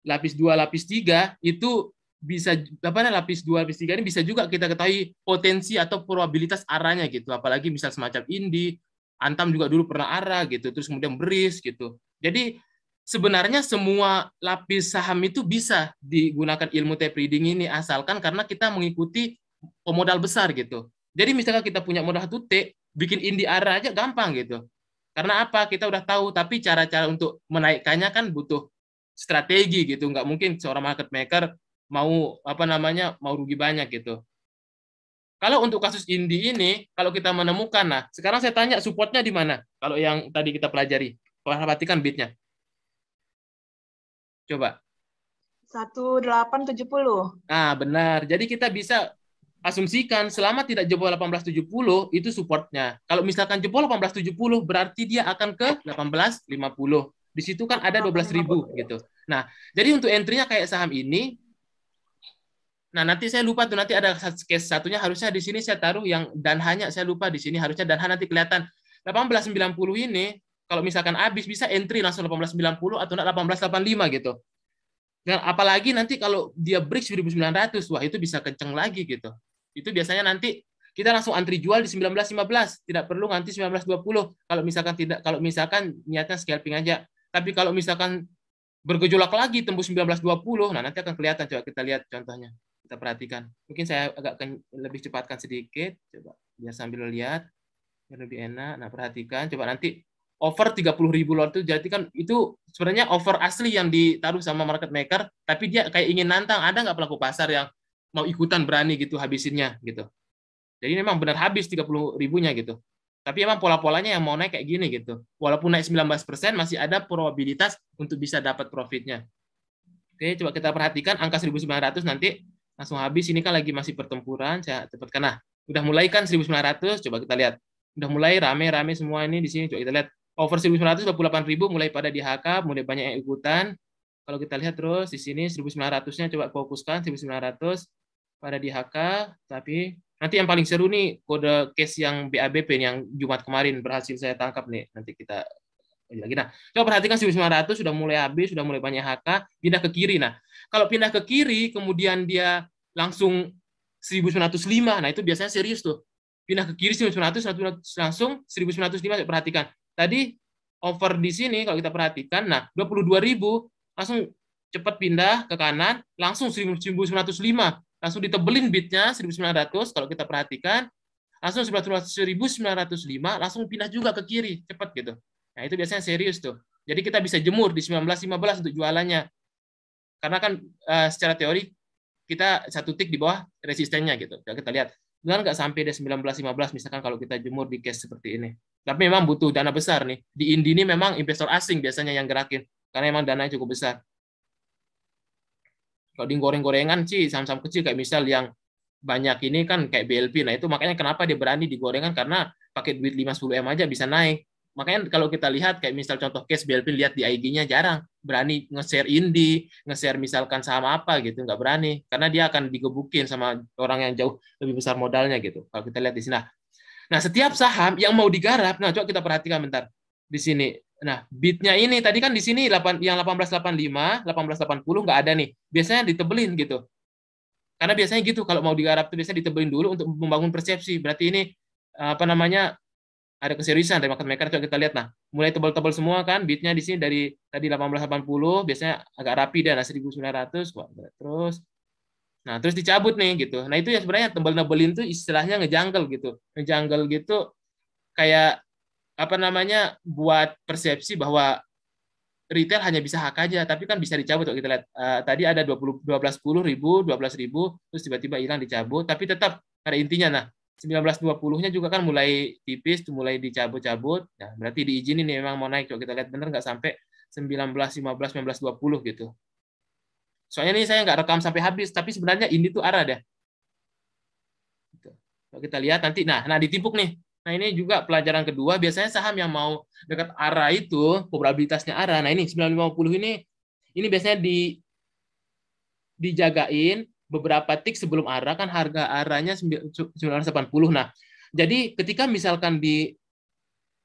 lapis 2, lapis 3 itu bisa lapis 2, lapis 3 ini bisa juga kita ketahui potensi atau probabilitas arahnya gitu. Apalagi misal semacam Indi, Antam juga dulu pernah arah gitu, terus kemudian Beris gitu. Jadi sebenarnya semua lapis saham itu bisa digunakan ilmu tape reading ini asalkan karena kita mengikuti pemodal besar gitu. Jadi misalkan kita punya modal 1T, bikin Indi arah aja gampang gitu. Karena apa? Kita udah tahu, tapi cara-cara untuk menaikkannya kan butuh strategi gitu, nggak mungkin seorang market maker mau mau rugi banyak gitu. Kalau untuk kasus Indi ini, kalau kita menemukan, nah sekarang saya tanya supportnya di mana? Kalau yang tadi kita pelajari, perhatikan bidnya. Coba. 1870. Nah benar. Jadi kita bisa asumsikan selama tidak jebol 1870 itu supportnya. Kalau misalkan jebol 1870 berarti dia akan ke 1850. Di situ kan ada 12.000 gitu. Nah, jadi untuk entry-nya kayak saham ini, nah nanti saya lupa tuh, nanti ada case satunya harusnya di sini saya taruh yang danhanya, saya lupa di sini harusnya danha nanti kelihatan 1890 ini, kalau misalkan habis bisa entry langsung 1890 atau 1885 gitu. Dan apalagi nanti kalau dia break 1.900, wah itu bisa kenceng lagi gitu. Itu biasanya nanti kita langsung antri jual di 19.15, tidak perlu nanti 19.20 kalau misalkan niatnya scalping aja. Tapi kalau misalkan bergejolak lagi tembus 19.20, nah nanti akan kelihatan. Coba kita lihat contohnya. Kita perhatikan. Mungkin saya agak lebih cepatkan sedikit, coba biar sambil lihat biar lebih enak. Nah, perhatikan coba nanti over 30.000 lot itu jadi kan itu sebenarnya over asli yang ditaruh sama market maker, tapi dia kayak ingin nantang, ada nggak pelaku pasar yang mau ikutan berani gitu habisinnya gitu. Jadi memang benar habis 30.000-nya gitu. Tapi emang pola-polanya yang mau naik kayak gini gitu. Walaupun naik 19% masih ada probabilitas untuk bisa dapat profitnya. Oke, coba kita perhatikan angka 1.900 nanti langsung habis. Ini kan lagi masih pertempuran, saya cepatkan. Nah, udah mulai kan 1.900, coba kita lihat. Udah mulai rame-rame semua ini di sini, coba kita lihat. Over 1.900, 28.000 mulai pada dihakap, mulai banyak yang ikutan. Kalau kita lihat terus di sini 1.900-nya coba fokuskan 1.900 pada dihakap, tapi nanti yang paling seru nih kode case yang BABP nih, yang Jumat kemarin berhasil saya tangkap nih. Nanti kita lagi. Nah, coba perhatikan 1.900 sudah mulai habis, sudah mulai banyak HK, pindah ke kiri. Nah, kalau pindah ke kiri kemudian dia langsung 1.905, nah itu biasanya serius tuh. Pindah ke kiri 1.900 langsung 1.905, perhatikan. Tadi over di sini kalau kita perhatikan, nah 22.000 langsung cepat pindah ke kanan, langsung 1.905, langsung ditebelin bidnya 1.900 kalau kita perhatikan, langsung 1.905 langsung pindah juga ke kiri, cepat gitu. Nah itu biasanya serius tuh. Jadi kita bisa jemur di 19.15 untuk jualannya. Karena kan secara teori kita satu tik di bawah resistennya gitu. Jadi kita lihat, benar nggak sampai di 19.15 misalkan kalau kita jemur di case seperti ini. Tapi memang butuh dana besar nih. Di Indi ini memang investor asing biasanya yang gerakin. Karena memang dananya cukup besar. Kalau di goreng-gorengan sih, saham-saham kecil kayak misal yang banyak ini kan kayak BLP. Nah itu makanya kenapa dia berani di gorengan, karena pakai duit 5-10 M aja bisa naik. Makanya kalau kita lihat kayak misal contoh case BLP, lihat di IG-nya jarang berani nge-share Indi, nge-share misalkan saham apa gitu, nggak berani. Karena dia akan digebukin sama orang yang jauh lebih besar modalnya gitu. Kalau kita lihat di sini. Nah, setiap saham yang mau digarap, nah coba kita perhatikan bentar di sini. Nah, bidnya ini tadi kan di sini yang 1885, 1880 nggak ada nih. Biasanya ditebelin gitu. Karena biasanya gitu kalau mau digarap tuh biasanya ditebelin dulu untuk membangun persepsi. Berarti ini apa namanya? Ada keseriusan dari market maker. Coba kita lihat, nah, mulai tebal-tebal semua kan, bidnya di sini dari tadi 1880 biasanya agak rapi dan 1.900 terus. Nah, terus dicabut nih gitu. Nah, itu ya sebenarnya tebal-nebelin tuh istilahnya ngejanggal gitu. Ngejanggal gitu kayak apa namanya? Buat persepsi bahwa retail hanya bisa hak aja, tapi kan bisa dicabut. Kalau kita lihat tadi ada 12.000, terus tiba-tiba hilang dicabut, tapi tetap pada intinya nah 19.20-nya juga kan mulai tipis, mulai dicabut-cabut. Nah, berarti diizinin nih memang mau naik. Coba kita lihat bener nggak sampai 19.15, 19.20 gitu. Soalnya ini saya nggak rekam sampai habis, tapi sebenarnya ini tuh arah deh. Kalau kita lihat nanti, nah ditimpuk nih. Nah ini juga pelajaran kedua, biasanya saham yang mau dekat arah itu, probabilitasnya arah. Nah ini 950 ini biasanya dijagain beberapa tik sebelum arah, kan harga arahnya 980. Nah, jadi ketika misalkan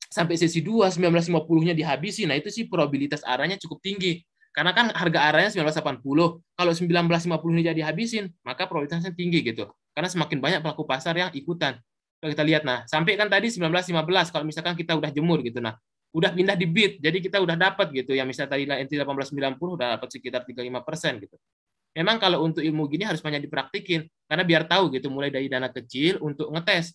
sampai sesi 2, 1950-nya dihabisi, nah itu sih probabilitas arahnya cukup tinggi. Karena kan harga arahnya 1980. Kalau 1950 ini jadi habisin, maka probabilitasnya tinggi gitu. Karena semakin banyak pelaku pasar yang ikutan. Kalau kita lihat, nah, sampai kan tadi 19.15, kalau misalkan kita udah jemur gitu, nah, udah pindah di bid, jadi kita udah dapat gitu. Yang misalnya tadi entry 18.90 udah dapat sekitar 35% gitu. Memang kalau untuk ilmu gini harus banyak dipraktikin, karena biar tahu gitu, mulai dari dana kecil untuk ngetes.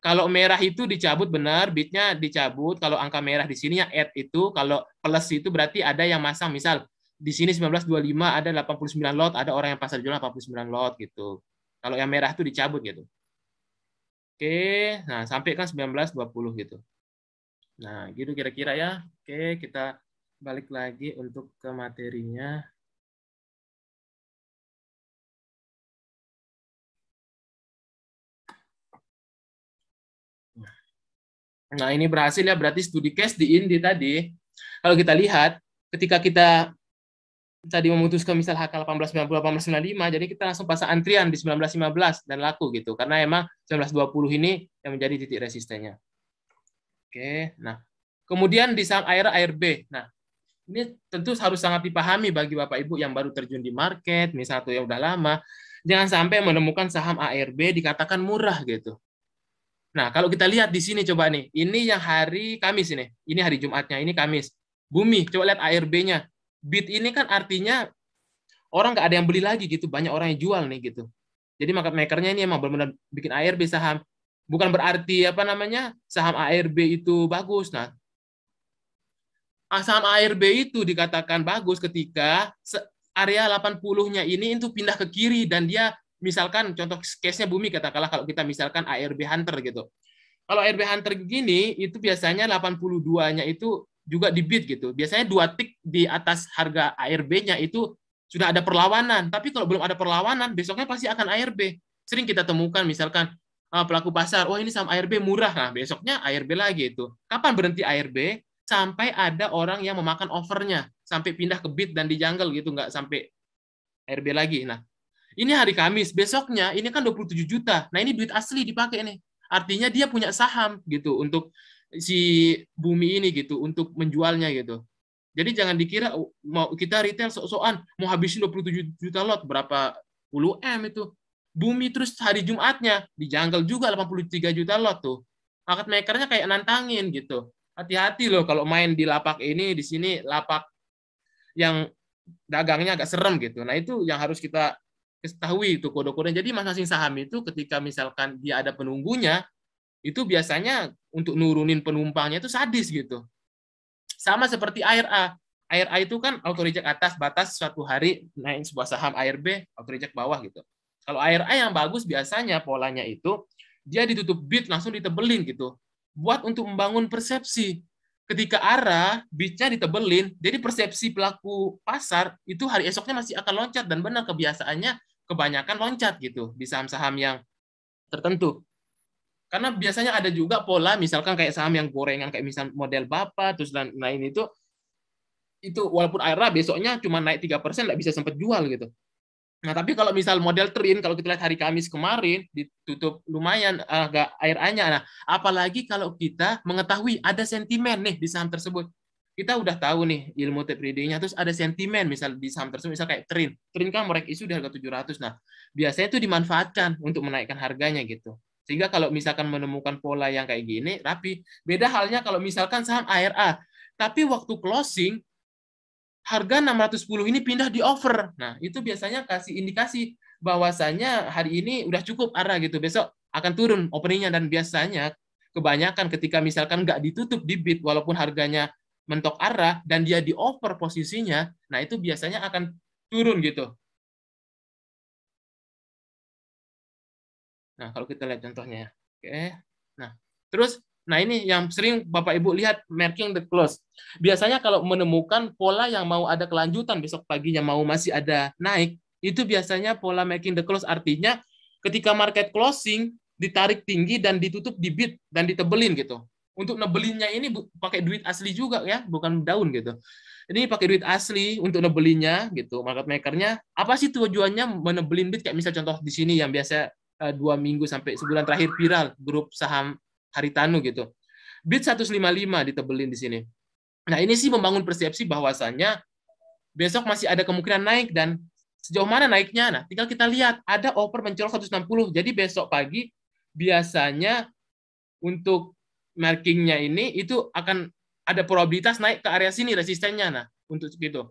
Kalau merah itu dicabut benar, bidnya dicabut. Kalau angka merah di sini yang add itu, kalau plus itu berarti ada yang masang. Misal di sini 1925 ada 89 lot, ada orang yang pasar jual 89 lot gitu. Kalau yang merah itu dicabut gitu. Oke, nah sampai kan 1920 gitu. Nah, gitu kira-kira ya. Oke, kita balik lagi untuk ke materinya. Nah, ini berhasil ya, berarti studi case di Indi tadi. Kalau kita lihat, ketika kita tadi memutuskan misal HK 1890, 1895, jadi kita langsung pasang antrian di 1915 dan laku gitu. Karena emang 1920 ini yang menjadi titik resistennya. Oke, nah. Kemudian di saham AIR, AIRB. Nah, Ini tentu harus sangat dipahami bagi Bapak Ibu yang baru terjun di market, misal atau yang udah lama, jangan sampai menemukan saham ARB dikatakan murah gitu. Nah, kalau kita lihat di sini coba nih, ini yang hari Kamis ini hari Jumatnya, ini Kamis. Bumi, coba lihat ARB-nya. Bid ini kan artinya orang nggak ada yang beli lagi gitu, banyak orang yang jual nih gitu. Jadi market maker-nya ini emang benar-benar bikin ARB saham. Bukan berarti saham ARB itu bagus. Nah, saham ARB itu dikatakan bagus ketika area 80-nya ini itu pindah ke kiri dan dia misalkan contoh case-nya Bumi katakanlah kalau kita misalkan ARB Hunter gitu. Kalau ARB Hunter gini itu biasanya 82-nya itu juga di bid gitu. Biasanya 2 tick di atas harga ARB-nya itu sudah ada perlawanan. Tapi kalau belum ada perlawanan besoknya pasti akan ARB. Sering kita temukan misalkan pelaku pasar, wah ini saham ARB murah. Nah, besoknya ARB lagi itu. Kapan berhenti ARB? Sampai ada orang yang memakan offernya, sampai pindah ke bid dan di jungle gitu, nggak sampai ARB lagi. Nah, ini hari Kamis, besoknya ini kan 27 juta. Nah, ini duit asli dipakai nih. Artinya dia punya saham gitu untuk si Bumi ini gitu, untuk menjualnya gitu. Jadi jangan dikira mau kita retail sok-sokan mau habisin 27 juta lot, berapa puluh M itu. Bumi terus hari Jumatnya di jungle juga 83 juta lot tuh. Market maker-nya kayak nantangin gitu. Hati-hati loh kalau main di lapak ini, di sini lapak yang dagangnya agak serem gitu. Nah, itu yang harus kita ketahui itu kode-kode. Jadi masing-masing saham itu ketika misalkan dia ada penunggunya, itu biasanya untuk nurunin penumpangnya itu sadis gitu. Sama seperti ARA. ARA itu kan auto reject atas batas suatu hari naik sebuah saham ARB, auto reject bawah gitu. Kalau ARA yang bagus biasanya polanya itu dia ditutup bid langsung ditebelin gitu. Buat untuk membangun persepsi. Ketika arah bidnya ditebelin, jadi persepsi pelaku pasar itu hari esoknya masih akan loncat, dan benar kebiasaannya kebanyakan loncat gitu di saham-saham yang tertentu. Karena biasanya ada juga pola misalkan kayak saham yang gorengan kayak misal model Bapak terus dan lain itu walaupun ARA besoknya cuma naik 3% nggak bisa sempat jual gitu. Nah, tapi kalau misal model Trin, kalau kita lihat hari Kamis kemarin, ditutup lumayan agak ARA-nya. Nah, apalagi kalau kita mengetahui ada sentimen nih di saham tersebut. Kita udah tahu nih ilmu tape reading-nya, terus ada sentimen misal di saham tersebut, misal kayak Trin. Trin kan merek isu di harga 700. Nah, biasanya itu dimanfaatkan untuk menaikkan harganya gitu. Sehingga kalau misalkan menemukan pola yang kayak gini, rapi. Beda halnya kalau misalkan saham ARA. Tapi waktu closing, harga 610 ini pindah di over. Nah, itu biasanya kasih indikasi bahwasanya hari ini udah cukup arah gitu. Besok akan turun openingnya, dan biasanya kebanyakan ketika misalkan nggak ditutup di bid walaupun harganya mentok arah dan dia di over posisinya, nah itu biasanya akan turun gitu. Nah, kalau kita lihat contohnya. Oke. Nah, terus nah ini yang sering Bapak Ibu lihat marking the close. Biasanya kalau menemukan pola yang mau ada kelanjutan besok paginya mau masih ada naik, itu biasanya pola marking the close, artinya ketika market closing ditarik tinggi dan ditutup di bid dan ditebelin gitu. Untuk nebelinnya ini pakai duit asli juga ya, bukan daun gitu. Ini pakai duit asli untuk nebelinnya gitu. Market makernya apa sih tujuannya menebelin bid, kayak misal contoh di sini yang biasa 2 minggu sampai sebulan terakhir viral grup saham Haritanu gitu. Bid 155 ditebelin di sini. Nah, ini sih membangun persepsi bahwasannya besok masih ada kemungkinan naik, dan sejauh mana naiknya. Nah, tinggal kita lihat ada offer mencolok 160. Jadi besok pagi biasanya untuk markingnya ini itu akan ada probabilitas naik ke area sini resistennya. Nah, untuk itu.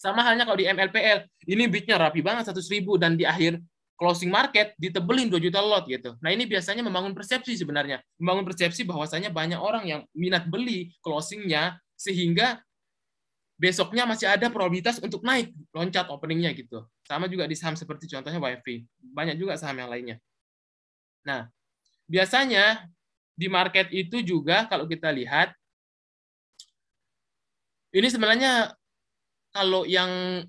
Sama halnya kalau di MLPL, ini bidnya rapi banget 100.000 dan di akhir closing market ditebelin 2 juta lot gitu. Nah, ini biasanya membangun persepsi sebenarnya. Membangun persepsi bahwasanya banyak orang yang minat beli closingnya, sehingga besoknya masih ada probabilitas untuk naik, loncat openingnya gitu. Sama juga di saham seperti contohnya WiFi. Banyak juga saham yang lainnya. Nah, biasanya di market itu juga kalau kita lihat, ini sebenarnya kalau yang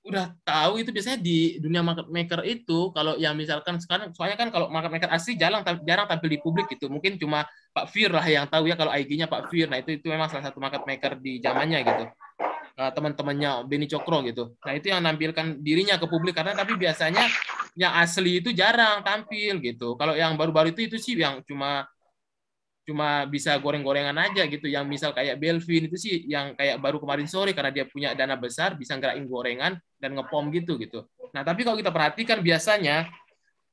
udah tahu itu biasanya di dunia market maker itu, kalau yang misalkan sekarang, soalnya kan kalau market maker asli jarang tampil di publik gitu, mungkin cuma Pak Fir lah yang tahu ya kalau IG-nya Pak Fir. Nah, itu memang salah satu market maker di zamannya gitu, teman-temannya Beni Cokro gitu. Nah, itu yang nampilkan dirinya ke publik, karena tapi biasanya yang asli itu jarang tampil gitu. Kalau yang baru-baru itu sih yang cuma cuma bisa goreng-gorengan aja gitu. Yang misal kayak Belvin itu sih yang kayak baru kemarin sore karena dia punya dana besar bisa ngerain gorengan dan ngepom gitu. Nah, tapi kalau kita perhatikan biasanya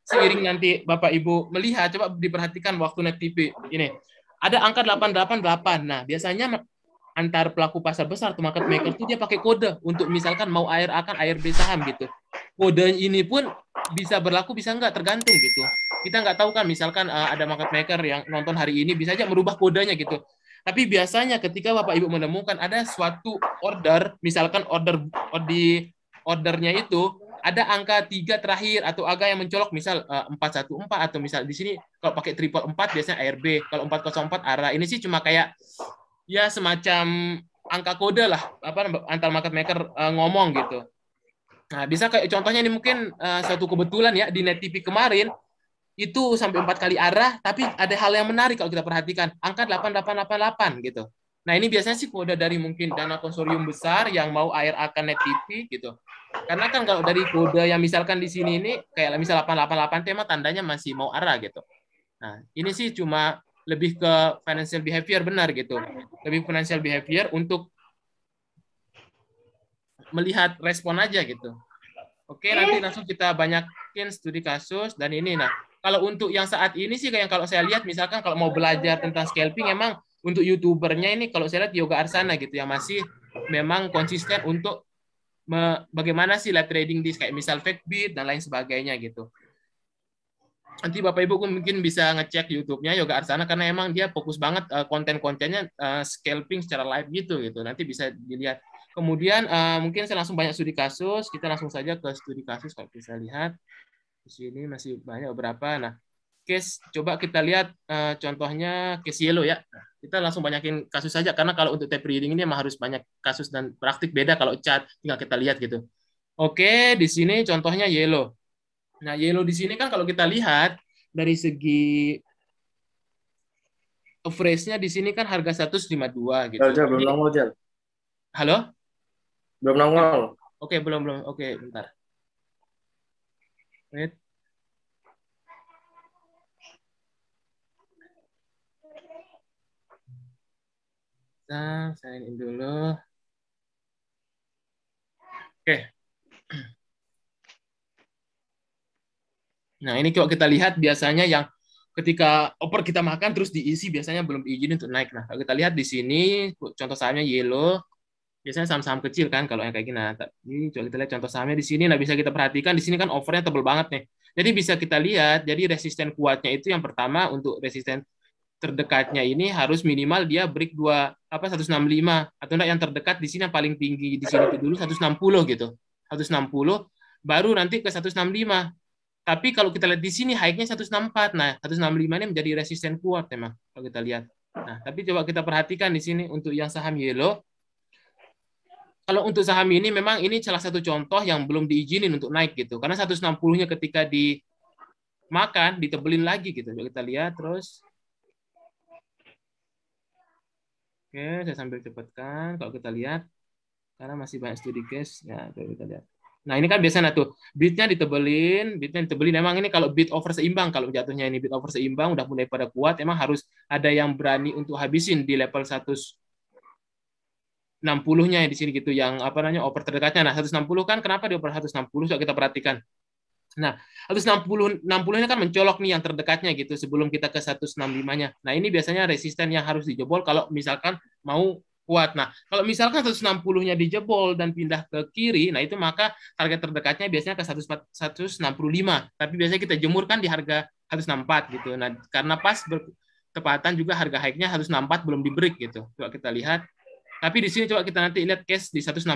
seiring nanti Bapak Ibu melihat, coba diperhatikan waktu Net TV ini. Ada angka 888. Nah, biasanya antar pelaku pasar besar atau market maker itu dia pakai kode untuk misalkan mau ARA kan ARB saham gitu. Kode ini pun bisa berlaku bisa enggak tergantung gitu. Kita nggak tahu kan misalkan ada market maker yang nonton hari ini bisa aja merubah kodenya gitu. Tapi biasanya ketika Bapak Ibu menemukan ada suatu order, misalkan di ordernya itu ada angka 3 terakhir atau angka yang mencolok misal 414 atau misal di sini kalau pakai triple 4 biasanya ARB, kalau 404 ARA. Ini sih cuma kayak ya semacam angka kode lah antar market maker ngomong gitu. Nah, bisa kayak contohnya ini mungkin suatu kebetulan ya di Net TV kemarin itu sampai 4 kali arah, tapi ada hal yang menarik kalau kita perhatikan, angka 8888 gitu. Nah, ini biasanya sih kode dari mungkin dana konsorsium besar yang mau ARA-kan Net TV gitu. Karena kan kalau dari kode yang misalkan di sini ini kayak misal 888 tema tandanya masih mau arah gitu. Nah, ini sih cuma lebih ke financial behavior benar gitu. Lebih financial behavior untuk melihat respon aja gitu. Oke, nanti langsung kita banyakin studi kasus dan ini. Nah, kalau untuk yang saat ini sih kayak kalau saya lihat misalkan kalau mau belajar tentang scalping emang untuk YouTubernya ini kalau saya lihat Yoga Arsana gitu yang masih memang konsisten untuk bagaimana sih live trading di kayak misal Fakebit dan lain sebagainya gitu. Nanti Bapak Ibu mungkin bisa ngecek YouTube-nya Yoga Arsana karena emang dia fokus banget konten-kontennya scalping secara live gitu. Nanti bisa dilihat. Kemudian mungkin saya langsung banyak studi kasus. Kita langsung saja ke studi kasus kalau bisa lihat. Di sini masih banyak beberapa. Nah, case coba kita lihat contohnya case yellow ya. Nah, kita langsung banyakin kasus saja karena kalau untuk tape reading ini emang harus banyak kasus dan praktik beda kalau chart tinggal kita lihat gitu. Oke, di sini contohnya yellow. Nah, yellow di sini kan kalau kita lihat dari segi average-nya di sini kan harga 152 gitu. Jal, belum nongol, Jal. Halo? Belum nongol. Oke, belum. Oke, bentar. Wait. Nah, saya ini dulu. Oke. Nah, ini kalau kita lihat biasanya yang ketika oper kita makan terus diisi biasanya belum diizinin untuk naik. Nah, kalau kita lihat di sini contoh sahamnya yellow, biasanya saham-saham kecil kan kalau yang kayak gini. Nah, ini coba kita lihat contoh sahamnya di sini. Nah, bisa kita perhatikan di sini kan overnya tebal banget nih. Jadi bisa kita lihat, jadi resisten kuatnya itu yang pertama untuk resisten terdekatnya ini harus minimal dia break 165 atau enggak yang terdekat di sini yang paling tinggi di sini itu dulu 160 gitu. 160 baru nanti ke 165. Tapi kalau kita lihat di sini high-nya 164. Nah, 165 ini menjadi resisten kuat memang kalau kita lihat. Nah, tapi coba kita perhatikan di sini untuk yang saham yellow. Kalau untuk saham ini memang ini salah satu contoh yang belum diizinin untuk naik gitu. Karena 160-nya ketika dimakan ditebelin lagi gitu. Coba kita lihat terus. Oke, saya sambil cepatkan kalau kita lihat karena masih banyak studi case ya, coba kita lihat. Nah, ini kan biasanya tuh bidnya ditebelin. Emang ini kalau bid over seimbang, kalau jatuhnya ini bid over seimbang udah mulai pada kuat, emang harus ada yang berani untuk habisin di level 160-nya di sini gitu yang over terdekatnya. Nah, 160 kan kenapa di over 160? Coba kita perhatikan. Nah, 160-nya kan mencolok nih yang terdekatnya gitu sebelum kita ke 165-nya. Nah, ini biasanya resisten yang harus dijebol kalau misalkan mau kuat. Nah, kalau misalkan 160-nya dijebol dan pindah ke kiri, nah itu maka target terdekatnya biasanya ke 165. Tapi biasanya kita jemurkan di harga 164 gitu. Nah, karena pas bertepatan juga harga high-nya 164 belum di break gitu. Coba kita lihat. Tapi di sini coba kita nanti lihat case di 160.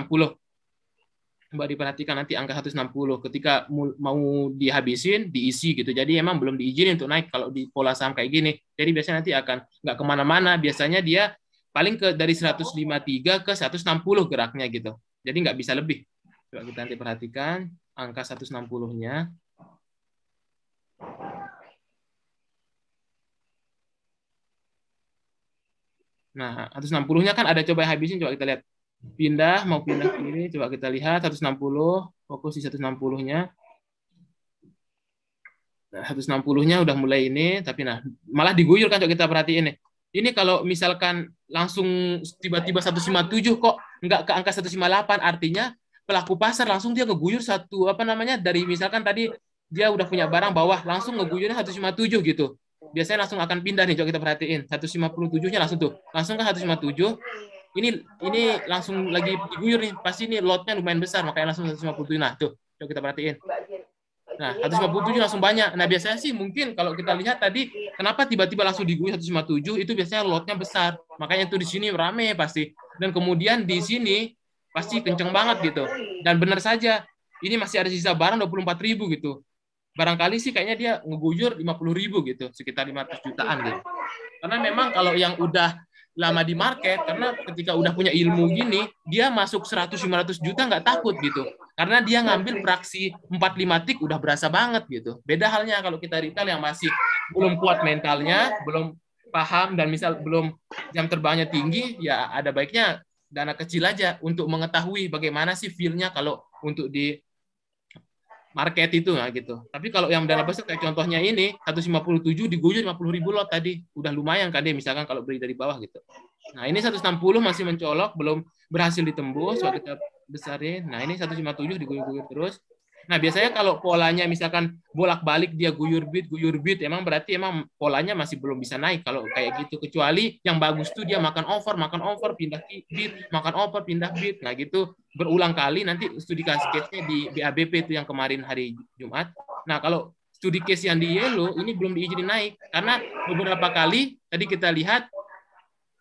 Coba diperhatikan nanti angka 160 ketika mau dihabisin diisi gitu. Jadi emang belum diizinin untuk naik kalau di pola saham kayak gini. Jadi biasanya nanti akan nggak kemana-mana. Biasanya dia paling ke dari 153 ke 160 geraknya gitu. Jadi nggak bisa lebih. Coba kita nanti perhatikan angka 160-nya. Nah, 160-nya kan ada coba habisin, coba kita lihat. Mau pindah kiri, coba kita lihat 160, fokus di 160-nya. Nah, 160-nya udah mulai ini, tapi nah malah diguyur kan coba kita perhatiin nih. Ini kalau misalkan langsung tiba-tiba 157 kok nggak ke angka 158, artinya pelaku pasar langsung dia ngeguyur satu dari misalkan tadi dia udah punya barang bawah langsung ngeguyurnya 157 gitu. Biasanya langsung akan pindah nih, coba kita perhatiin. 157-nya langsung ke 157. Ini langsung lagi diguyur nih. Pasti ini lotnya lumayan besar, makanya langsung 157. Nah, tuh, coba kita perhatiin. Nah, 157 langsung banyak. Nah, biasanya sih mungkin kalau kita lihat tadi, kenapa tiba-tiba langsung diguyur 157, itu biasanya lotnya besar. Makanya tuh di sini rame pasti. Dan kemudian di sini pasti kenceng banget gitu. Dan benar saja, ini masih ada sisa barang 24.000 gitu. Barangkali sih kayaknya dia ngeguyur 50.000 gitu, sekitar 500 jutaan gitu. Karena memang kalau yang udah lama di market, karena ketika udah punya ilmu gini, dia masuk 100-500 juta nggak takut gitu. Karena dia ngambil fraksi 4-5 tik udah berasa banget gitu. Beda halnya kalau kita retail yang masih belum kuat mentalnya, belum paham, dan misal belum jam terbangnya tinggi, ya ada baiknya dana kecil aja untuk mengetahui bagaimana sih feel-nya kalau untuk di market itu nah gitu. Tapi kalau yang dana besar kayak contohnya ini 157 diguyur 50.000 lot tadi, udah lumayan kan dia misalkan kalau beli dari bawah gitu. Nah, ini 160 masih mencolok, belum berhasil ditembus, coba kita besarin. Nah, ini 157 diguyur-guyur terus. Nah, biasanya kalau polanya misalkan bolak-balik dia guyur bid, emang berarti emang polanya masih belum bisa naik kalau kayak gitu. Kecuali yang bagus tuh dia makan over, pindah bid, makan over, pindah bid. Nah, gitu berulang kali. Nanti studi case-nya di BABP itu yang kemarin hari Jumat. Nah, kalau studi case yang di yellow ini belum diizinin naik. Karena beberapa kali tadi kita lihat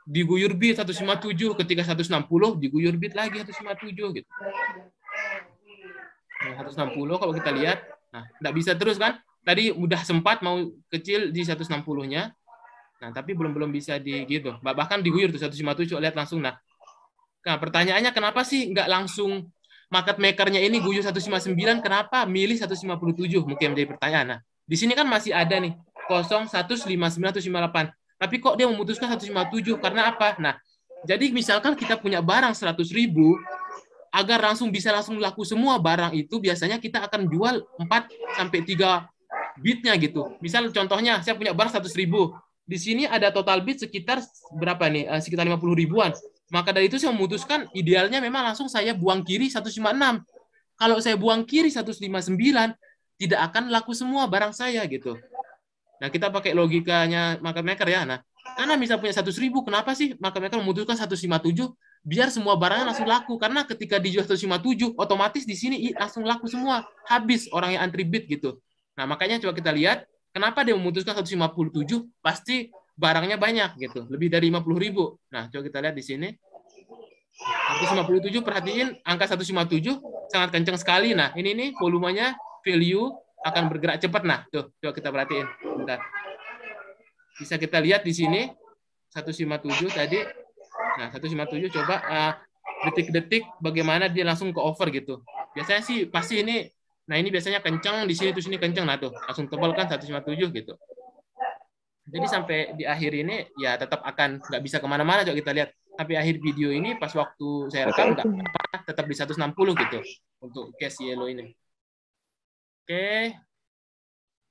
diguyur bid 157, ketika 160 diguyur bid lagi 157 gitu. Nah, 160 kalau kita lihat, nah nggak bisa terus kan? Tadi udah sempat mau kecil di 160-nya, nah tapi belum bisa di gitu. Bahkan diguyur tuh 157, lihat langsung. Nah, pertanyaannya kenapa sih nggak langsung market maker-nya ini guyur 159? Kenapa milih 157? Mungkin menjadi pertanyaan. Nah, di sini kan masih ada nih 0159 158. Tapi kok dia memutuskan 157? Karena apa? Nah, jadi misalkan kita punya barang 100.000, agar bisa langsung laku semua barang itu, biasanya kita akan jual 4-3 bidnya gitu. Misal contohnya, saya punya barang 100.000. Di sini ada total bid sekitar berapa nih? Sekitar 50 ribuan. Maka dari itu saya memutuskan idealnya memang langsung saya buang kiri 156. Kalau saya buang kiri 159, tidak akan laku semua barang saya gitu. Nah, kita pakai logikanya market maker ya. Nah, karena misal punya 100.000, kenapa sih market maker memutuskan 157? Biar semua barangnya langsung laku. Karena ketika dijual 157, otomatis di sini langsung laku semua. Habis orang yang antri bid gitu. Nah, makanya coba kita lihat, kenapa dia memutuskan 157? Pasti barangnya banyak gitu. Lebih dari 50.000. Nah, coba kita lihat di sini. 157, perhatiin angka 157 sangat kencang sekali. Nah, ini nih volumenya, value akan bergerak cepat. Nah, tuh, coba kita perhatiin. Bentar. Bisa kita lihat di sini 157 tadi. Nah, 157 coba detik-detik bagaimana dia langsung ke over gitu. Biasanya sih pasti ini, nah ini biasanya kencang di sini, tuh sini kencang, nah tuh langsung tebal kan 157 gitu. Jadi sampai di akhir ini ya tetap akan nggak bisa kemana-mana. Coba kita lihat sampai akhir video ini, pas waktu saya rekam nggak apa-apa, tetap di 160 gitu untuk case yellow ini. Oke.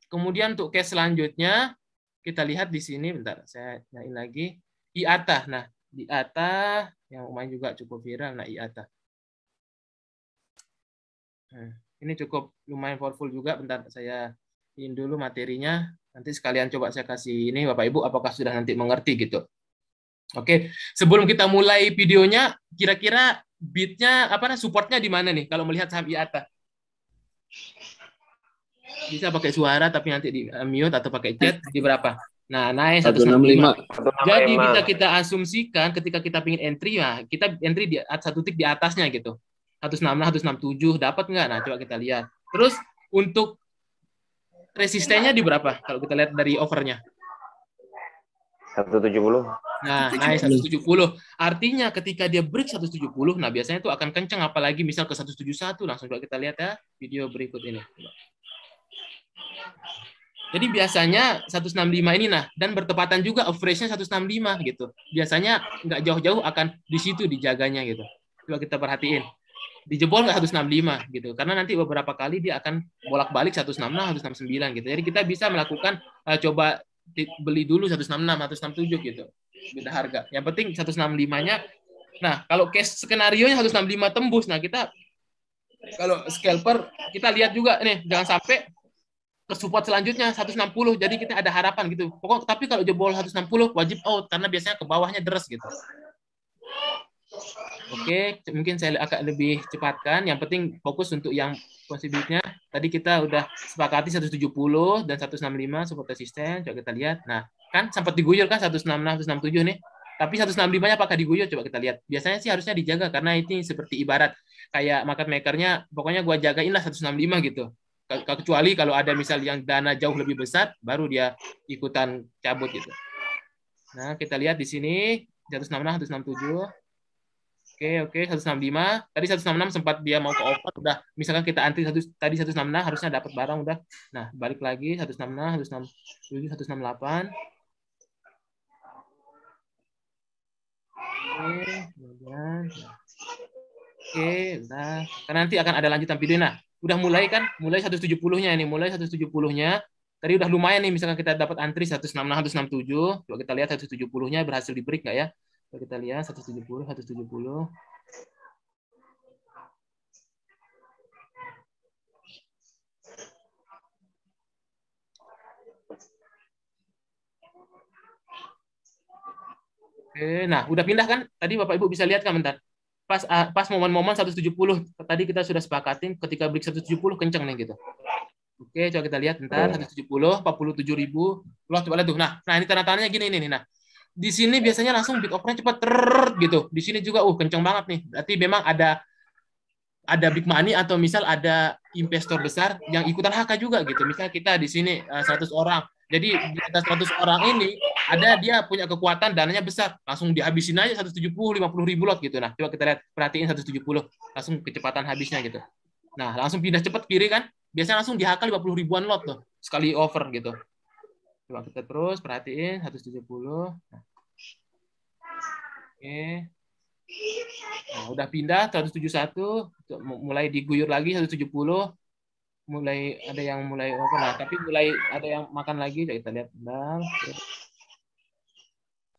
Kemudian untuk case selanjutnya kita lihat di sini, bentar saya nyalain lagi IATA. Nah, di IATA yang lumayan juga cukup viral. Nah, IATA. Nah, ini cukup lumayan powerful juga. Bentar saya ini dulu materinya. Nanti sekalian coba saya kasih ini Bapak Ibu, apakah sudah nanti mengerti gitu. Oke, sebelum kita mulai videonya, kira-kira bidnya supportnya di mana nih kalau melihat saham IATA? Bisa pakai suara tapi nanti di mute atau pakai chat di berapa? Nah, naik 165. Jadi bisa kita asumsikan ketika kita ingin entry, ya kita entry di satu tik di atasnya gitu. 166, 167 dapat nggak? Nah, coba kita lihat. Terus untuk resistennya di berapa? Kalau kita lihat dari overnya. 170. Nah, naik 170. Artinya ketika dia break 170, nah biasanya itu akan kencang, apalagi misal ke 171. Langsung coba kita lihat ya video berikut ini. Jadi biasanya 165 ini, nah, dan bertepatan juga average-nya 165 gitu. Biasanya nggak jauh-jauh akan di situ dijaganya gitu. Coba kita perhatiin. Dijebol nggak 165 gitu. Karena nanti beberapa kali dia akan bolak-balik 166, 169 gitu. Jadi kita bisa melakukan coba beli dulu 166, 167 gitu. beda harga. Yang penting 165-nya. Nah, kalau case skenario-nya 165 tembus, nah kita kalau scalper kita lihat juga nih, jangan sampai ke support selanjutnya 160. Jadi kita ada harapan gitu. Pokok tapi kalau jebol 160 wajib out karena biasanya ke bawahnya deres gitu. Oke, mungkin saya akan lebih cepatkan. Yang penting fokus untuk yang possibility-nya. Tadi kita udah sepakati 170 dan 165 support resisten. Coba kita lihat. Nah, kan sempat diguyur kan 166, 167 nih. Tapi 165-nya apakah diguyur? Coba kita lihat. Biasanya sih harusnya dijaga karena ini seperti ibarat kayak market maker-nya, pokoknya gua jagain lah 165 gitu. Kecuali kalau ada misal yang dana jauh lebih besar, baru dia ikutan cabut gitu. Nah, kita lihat di sini 166, 167. Oke, 165. Tadi 166 sempat dia mau ke over, udah misalkan kita antri tadi 166 harusnya dapat barang udah. Nah, balik lagi 166, 167, 168. Oke, udah. Karena nanti akan ada lanjutan video. Nah, udah mulai kan? Mulai 170-nya ini, mulai 170-nya. Tadi udah lumayan nih, misalkan kita dapat antri 166, 167. Coba kita lihat 170-nya berhasil di break nggak ya? Coba kita lihat 170, 170. Oke, nah udah pindah kan? Tadi Bapak Ibu bisa lihat kan bentar. Pas momen-momen 170 tadi kita sudah sepakatin ketika break 170 kenceng nih gitu. Oke, coba kita lihat bentar 170 47.000. Loh, coba lihat tuh. Nah, ini tanda-tandanya gini nih. Nah, di sini biasanya langsung bid offer-nya cepat gitu. Di sini juga kenceng banget nih. Berarti memang ada big money atau misal ada investor besar yang ikutan HK juga gitu. Misal kita di sini 100 orang. Jadi di atas 100 orang ini ada dia punya kekuatan dananya besar, langsung dihabisin aja 170 50.000 lot gitu. Nah, coba kita lihat, perhatiin 170 langsung kecepatan habisnya gitu. Nah, langsung pindah cepat kiri kan? Biasanya langsung dihakal 50 ribuan lot tuh sekali over gitu. Coba kita terus perhatiin 170. Nah. Oke. Nah, udah pindah 171, mulai diguyur lagi 170. Mulai ada yang mulai over, nah tapi mulai ada yang makan lagi. Kita lihat bentar.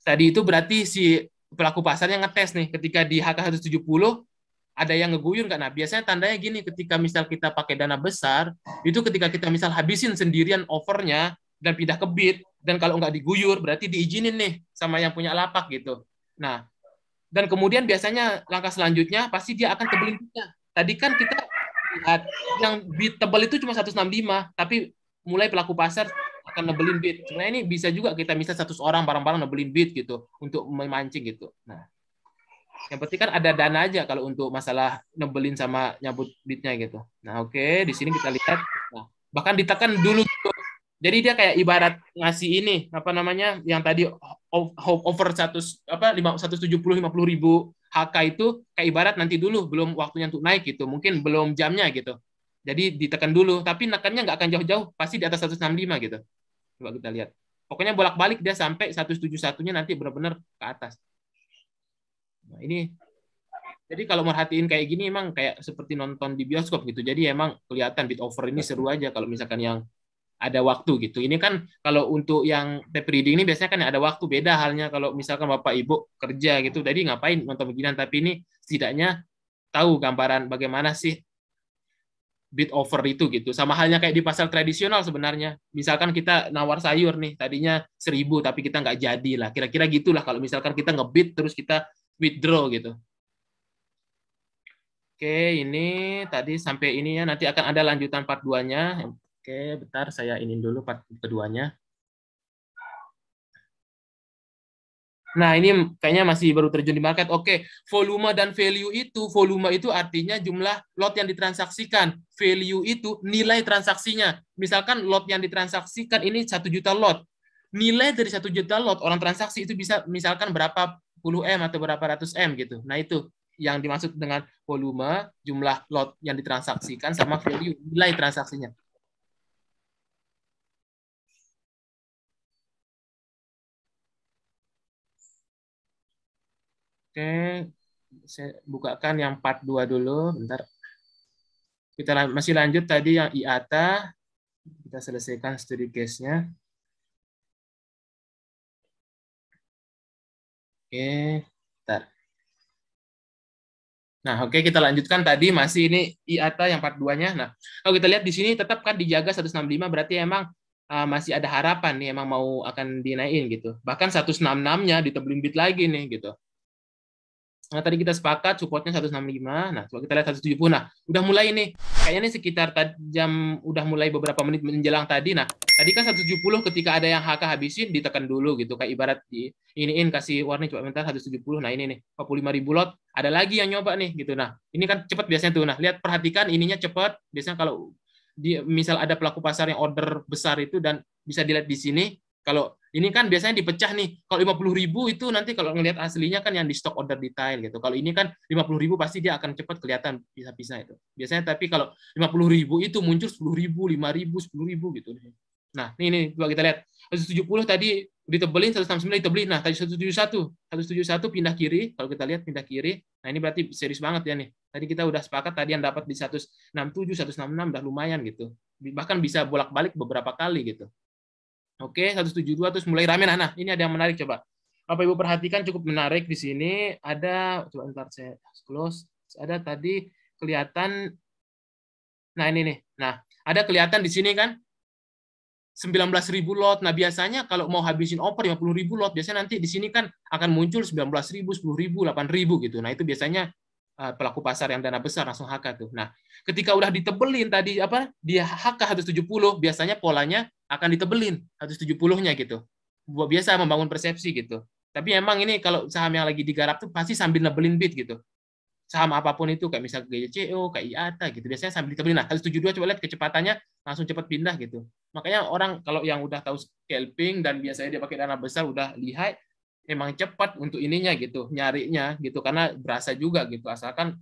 Tadi itu berarti si pelaku pasarnya ngetes nih ketika di HK 170 ada yang ngeguyur nggak? Nah biasanya tandanya gini, ketika misal kita pakai dana besar itu ketika kita misal habisin sendirian overnya dan pindah ke bid, dan kalau nggak diguyur berarti diizinin nih sama yang punya lapak gitu. Nah dan kemudian biasanya langkah selanjutnya pasti dia akan tebelin bidnya. Tadi kan kita lihat yang bid tebal itu cuma 165, tapi mulai pelaku pasar akan nebelin bid. Sebenarnya ini bisa juga kita misal 100 orang bareng-bareng nebelin bid gitu untuk memancing gitu. Nah, yang penting kan ada dana aja kalau untuk masalah nebelin sama nyabut bidnya gitu. Nah, oke, di sini kita lihat. Nah, bahkan ditekan dulu gitu. Jadi dia kayak ibarat ngasih ini apa namanya yang tadi over 170 50.000 HK itu kayak ibarat nanti dulu belum waktunya untuk naik gitu, mungkin belum jamnya gitu. Jadi ditekan dulu, tapi nekannya nggak akan jauh-jauh, pasti di atas 165 gitu. Coba kita lihat. Pokoknya bolak-balik dia sampai 171-nya nanti benar-benar ke atas. Nah, ini jadi kalau merhatiin kayak gini emang kayak seperti nonton di bioskop gitu. Jadi emang kelihatan bid over ini seru aja kalau misalkan yang ada waktu gitu. Ini kan kalau untuk yang tape reading ini biasanya kan ada waktu, beda halnya kalau misalkan Bapak Ibu kerja gitu. Jadi ngapain nonton beginian, tapi ini setidaknya tahu gambaran bagaimana sih bid over itu gitu. Sama halnya kayak di pasar tradisional sebenarnya. Misalkan kita nawar sayur nih, tadinya 1.000 tapi kita nggak jadi lah. Kira-kira gitulah kalau misalkan kita ngebid terus kita withdraw gitu. Oke, ini tadi sampai ini ya, nanti akan ada lanjutan part 2-nya. Oke, bentar saya ini dulu part keduanya. Nah, ini kayaknya masih baru terjun di market. Oke, volume dan value itu, volume itu artinya jumlah lot yang ditransaksikan. Value itu nilai transaksinya. Misalkan lot yang ditransaksikan ini 1 juta lot. Nilai dari 1 juta lot orang transaksi itu bisa misalkan berapa puluh M atau berapa ratus M gitu. Nah, itu yang dimaksud dengan volume, jumlah lot yang ditransaksikan sama value, nilai transaksinya. Oke, saya bukakan yang part 2 dulu, bentar. Kita masih lanjut tadi yang IATA. Kita selesaikan studi case-nya. Oke, bentar. Nah, oke kita lanjutkan tadi masih ini IATA yang part 2-nya. Nah, kalau kita lihat di sini tetap kan dijaga 165 berarti emang masih ada harapan nih emang mau akan dinaikin gitu. Bahkan 166-nya ditebelin bit lagi nih gitu. Nah, tadi kita sepakat supportnya 165. Nah, coba kita lihat 170. Nah, udah mulai nih. Kayaknya nih sekitar jam udah mulai beberapa menit menjelang tadi. Nah, tadi kan 170 ketika ada yang HK habisin ditekan dulu gitu. Kayak ibarat di iniin kasih warning coba bentar 170. Nah, ini nih 45.000 lot. Ada lagi yang nyoba nih gitu. Nah, ini kan cepat biasanya tuh. Nah, lihat perhatikan ininya cepat. Biasanya kalau misal ada pelaku pasar yang order besar itu dan bisa dilihat di sini. Kalau ini kan biasanya dipecah nih. Kalau 50.000 itu nanti kalau ngelihat aslinya kan yang di stock order detail gitu. Kalau ini kan 50.000 pasti dia akan cepat kelihatan pisah-pisah itu. Biasanya tapi kalau 50.000 itu muncul 10.000, 5.000, 10.000 gitu. Nah, ini coba kita lihat. 170 tadi ditebelin, 169 ditebelin. Nah, tadi 171 pindah kiri. Kalau kita lihat pindah kiri. Nah, ini berarti serius banget ya nih. Tadi kita udah sepakat tadi yang dapat di 167, 166 udah lumayan gitu. Bahkan bisa bolak-balik beberapa kali gitu. Oke, 172 terus mulai rame. Nah, ini ada yang menarik coba. Bapak Ibu perhatikan cukup menarik di sini. Ada coba ntar saya close. Ada tadi kelihatan. Nah, ini nih. Nah, ada kelihatan di sini kan 19.000 lot. Nah, biasanya kalau mau habisin offer 50.000 lot, biasanya nanti di sini kan akan muncul 19.000, 10.000, 8.000 gitu. Nah, itu biasanya pelaku pasar yang dana besar langsung HK tuh. Nah, ketika udah ditebelin tadi dia HK 170, biasanya polanya akan ditebelin 170-nya gitu. Biasa membangun persepsi gitu. Tapi emang ini kalau saham yang lagi digarap tuh pasti sambil nebelin bid gitu. Saham apapun itu kayak misal GCO, kayak IATA gitu. Biasanya sambil ditebelin. Nah, 172 coba lihat kecepatannya langsung cepat pindah gitu. Makanya orang kalau yang udah tahu scalping dan biasanya dia pakai dana besar udah lihai, emang cepat untuk ininya gitu, nyarinya gitu karena berasa juga gitu asalkan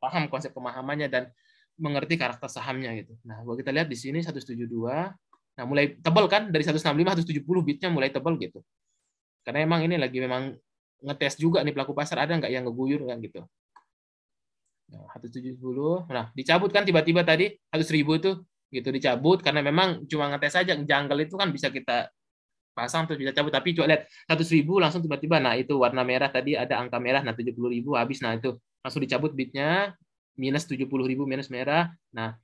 paham konsep pemahamannya dan mengerti karakter sahamnya gitu. Nah, kalau kita lihat di sini 172. Nah, mulai tebal kan dari 165 170 bitnya mulai tebal gitu. Karena emang ini lagi memang ngetes juga nih pelaku pasar ada nggak yang ngeguyur kan gitu. Nah, 170. Nah, dicabut kan tiba-tiba tadi 100.000 itu gitu dicabut karena memang cuma ngetes aja jungle itu kan bisa kita pasang terus bisa cabut tapi coba lihat 100.000 langsung tiba-tiba nah itu warna merah tadi ada angka merah nah 70.000 habis nah itu langsung dicabut bitnya minus 70.000 minus merah. Nah,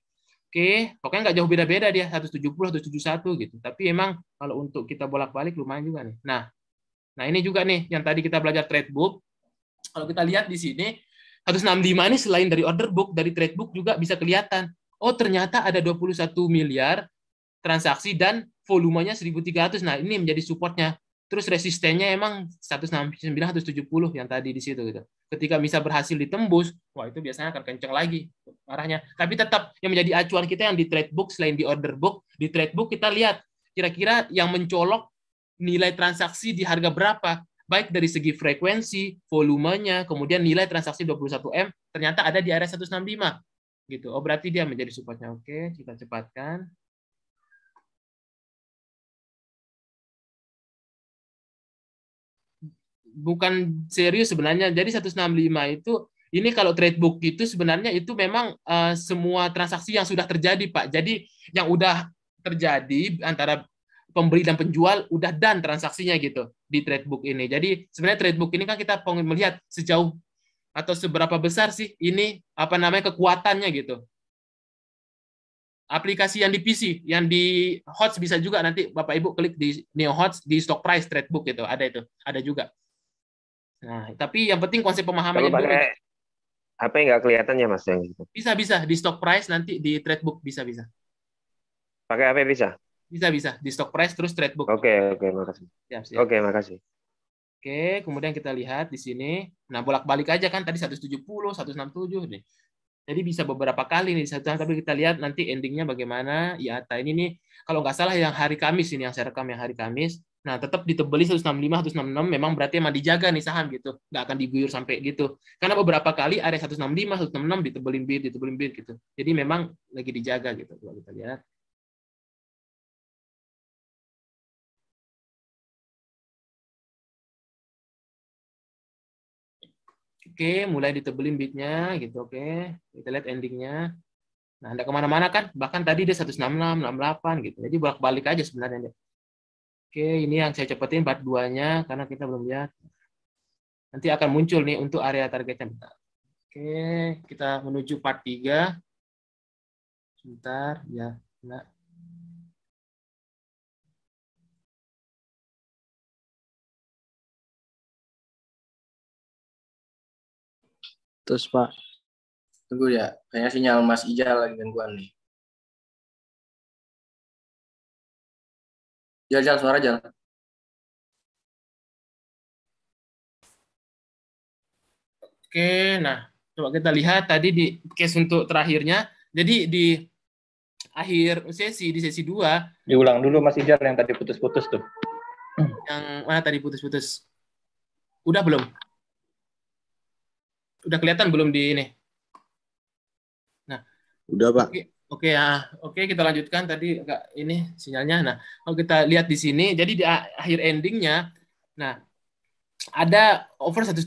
oke, pokoknya nggak jauh beda-beda dia 170 atau 71 gitu. Tapi emang kalau untuk kita bolak-balik lumayan juga nih. Nah ini juga nih yang tadi kita belajar trade book. Kalau kita lihat di sini 165 ini selain dari order book, dari trade book juga bisa kelihatan. Oh ternyata ada 21 miliar transaksi dan volumenya 1.300. Nah ini menjadi supportnya. Terus resistennya emang 169, 170 yang tadi di situ gitu. Ketika bisa berhasil ditembus, wah itu biasanya akan kenceng lagi arahnya. Tapi tetap yang menjadi acuan kita yang di trade book selain di order book, di trade book kita lihat kira-kira yang mencolok nilai transaksi di harga berapa, baik dari segi frekuensi, volumenya, kemudian nilai transaksi 21M ternyata ada di area 165 gitu. Oh berarti dia menjadi supportnya. Oke, kita cepatkan. Bukan serius sebenarnya. Jadi 165 itu ini kalau trade book itu sebenarnya itu memang semua transaksi yang sudah terjadi, Pak. Jadi yang udah terjadi antara pembeli dan penjual udah done transaksinya gitu di trade book ini. Jadi sebenarnya trade book ini kan kita pengen melihat sejauh atau seberapa besar sih ini apa namanya kekuatannya gitu. Aplikasi yang di PC, yang di HOTS bisa juga nanti Bapak Ibu klik di Neo HOTS di stock price trade book gitu, ada juga. Nah, tapi yang penting konsep pemahamannya Kalau pakai HP nggak kelihatan ya Mas yang gitu. Bisa di stock price nanti di trade book bisa. Pakai HP bisa? Bisa di stock price terus trade book. Oke, makasih. Siap. Oke, makasih. Oke, kemudian kita lihat di sini. Nah, bolak-balik aja kan tadi 170, 167 nih. Jadi bisa beberapa kali nih tapi kita lihat nanti endingnya bagaimana. IATA ini nih kalau nggak salah yang hari Kamis ini yang saya rekam yang hari Kamis. Nah, tetap ditebeli 165, 166 memang berarti emang dijaga nih saham gitu. Nggak akan diguyur sampai gitu. Karena beberapa kali area 165, 166 ditebelin bid gitu. Jadi memang lagi dijaga gitu. Coba kita lihat. Oke, mulai ditebelin bidnya gitu. Oke, kita lihat endingnya. Nah, nggak kemana-mana kan. Bahkan tadi dia 166, 68 gitu. Jadi bolak-balik aja sebenarnya. Oke, ini yang saya cepetin part 2-nya karena kita belum lihat. Nanti akan muncul nih untuk area targetnya. Bentar. Oke, kita menuju part 3. Sebentar, ya. Nah. Terus Pak. Tunggu ya, kayaknya sinyal Mas Ijal lagi gangguan nih. Jal, suara Jal. Oke, nah coba kita lihat tadi di case untuk terakhirnya. Jadi di akhir sesi, di sesi 2. Diulang dulu Mas Ijal yang tadi putus-putus tuh. Yang mana tadi putus-putus? Udah belum? Udah kelihatan belum di ini? Nah, Udah Pak. Oke ya, oke kita lanjutkan tadi agak ini sinyalnya. Nah, kalau kita lihat di sini, jadi di akhir endingnya, nah ada over 175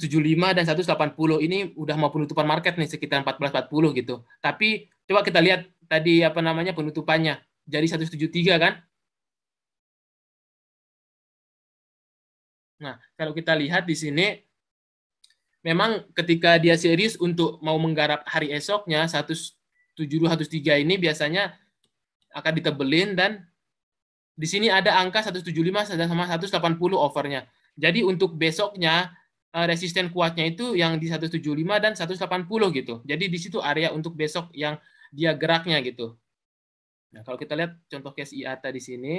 dan 180 ini udah mau penutupan market nih sekitar 14.40 gitu. Tapi coba kita lihat tadi apa namanya penutupannya. Jadi 173 kan? Nah, kalau kita lihat di sini memang ketika dia serius untuk mau menggarap hari esoknya 172-173 ini biasanya akan ditebelin dan di sini ada angka 175 sama 180 overnya. Jadi untuk besoknya resisten kuatnya itu yang di 175 dan 180 gitu. Jadi di situ area untuk besok yang dia geraknya gitu. Nah, kalau kita lihat contoh case IATA di sini.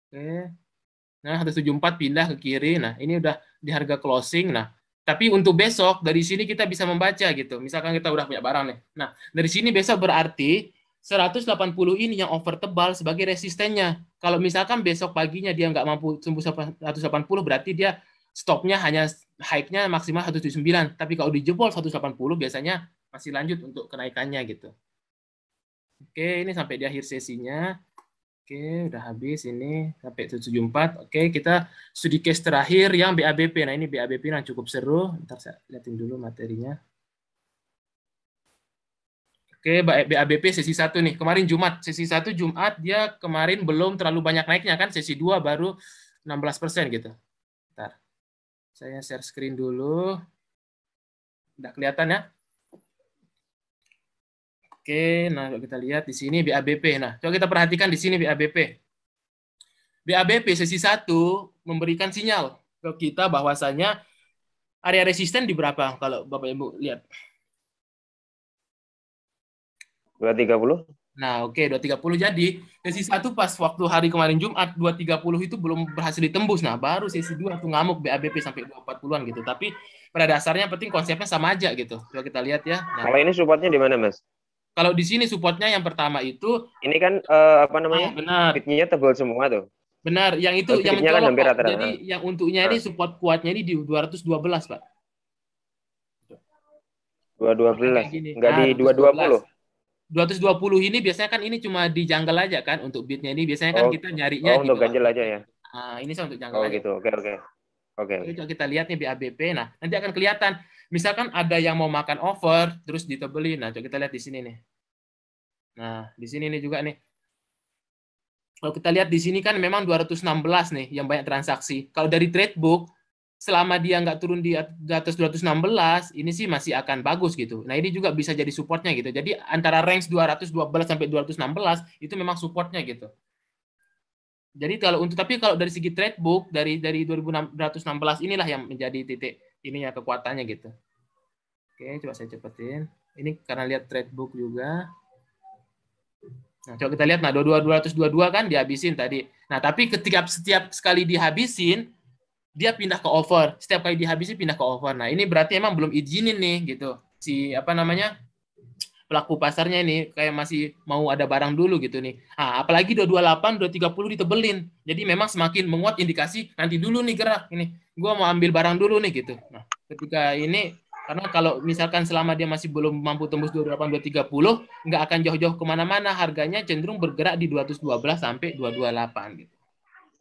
Oke. Nah, 174 pindah ke kiri. Nah, ini udah di harga closing. Nah, tapi untuk besok dari sini kita bisa membaca gitu. Misalkan kita udah punya barang nih. Nah, dari sini besok berarti 180 ini yang over tebal sebagai resistennya. Kalau misalkan besok paginya dia nggak mampu tembus 180, berarti dia stopnya hanya high-nya maksimal 179. Tapi kalau dijebol 180 biasanya masih lanjut untuk kenaikannya gitu. Oke, ini sampai di akhir sesinya. Oke, udah habis ini sampai 174. Oke, kita studi case terakhir yang BABP. Nah, ini BABP yang cukup seru. Ntar saya lihatin dulu materinya. Oke, BABP sesi 1 nih. Kemarin Jumat, sesi 1 Jumat dia kemarin belum terlalu banyak naiknya kan. Sesi 2 baru 16% gitu. Ntar. Saya share screen dulu. Udah kelihatan ya? Oke, nah kalau kita lihat di sini BABP. Nah, coba kita perhatikan di sini BABP. BABP sesi 1 memberikan sinyal ke kita bahwasanya area resisten di berapa kalau Bapak Ibu lihat? 230. Nah, oke, 230. Jadi, sesi 1 pas waktu hari kemarin Jumat 230 itu belum berhasil ditembus. Nah, baru sesi 2 tuh ngamuk BABP sampai 240-an gitu. Tapi pada dasarnya penting konsepnya sama aja gitu. Coba kita lihat ya. Nah, Kalau ini supportnya di mana, Mas? kalau di sini supportnya yang pertama itu Ini kan apa namanya? benar. Fitnya tebal semua tuh. Benar, yang itu yang Fitnya kan mencolok, hampir Pak. rata-rata. Jadi yang untuknya ini support kuatnya ini di 212, Pak. 212. Enggak di 220. 220 ini biasanya kan ini cuma di jungle aja kan untuk beatnya ini biasanya kan kita nyarinya di untuk bawah. ganjel aja ya. Nah, ini untuk jungle Oh aja. gitu. Oke. Oke, coba kita lihat nih BABP. Nah, nanti akan kelihatan. Misalkan ada yang mau makan over terus ditebelin. Nah, coba kita lihat di sini nih. Nah, di sini nih juga nih. Kalau kita lihat di sini kan memang 216 nih yang banyak transaksi. Kalau dari trade book, selama dia nggak turun di atas 216, ini sih masih akan bagus gitu. Nah, ini juga bisa jadi supportnya gitu. Jadi antara range 212 sampai 216 itu memang supportnya gitu. Jadi tapi kalau dari segi trade book dari 216 inilah yang menjadi titik ininya kekuatannya gitu. Oke, coba saya cepetin. Ini karena lihat trade book juga. Nah, coba kita lihat, nah 222 kan dihabisin tadi. Nah, tapi setiap sekali dihabisin, dia pindah ke over. Setiap kali dihabisin pindah ke over. Nah, ini berarti emang belum izinin nih gitu. Si apa namanya? Pelaku pasarnya ini kayak masih mau ada barang dulu gitu nih. Nah, apalagi 228, 230 ditebelin. Jadi memang semakin menguat indikasi nanti dulu nih gerak ini. Gua mau ambil barang dulu nih gitu. Nah, ketika ini karena kalau misalkan selama dia masih belum mampu tembus 228, 230, nggak akan jauh-jauh kemana-mana. Harganya cenderung bergerak di 212 sampai 228 gitu.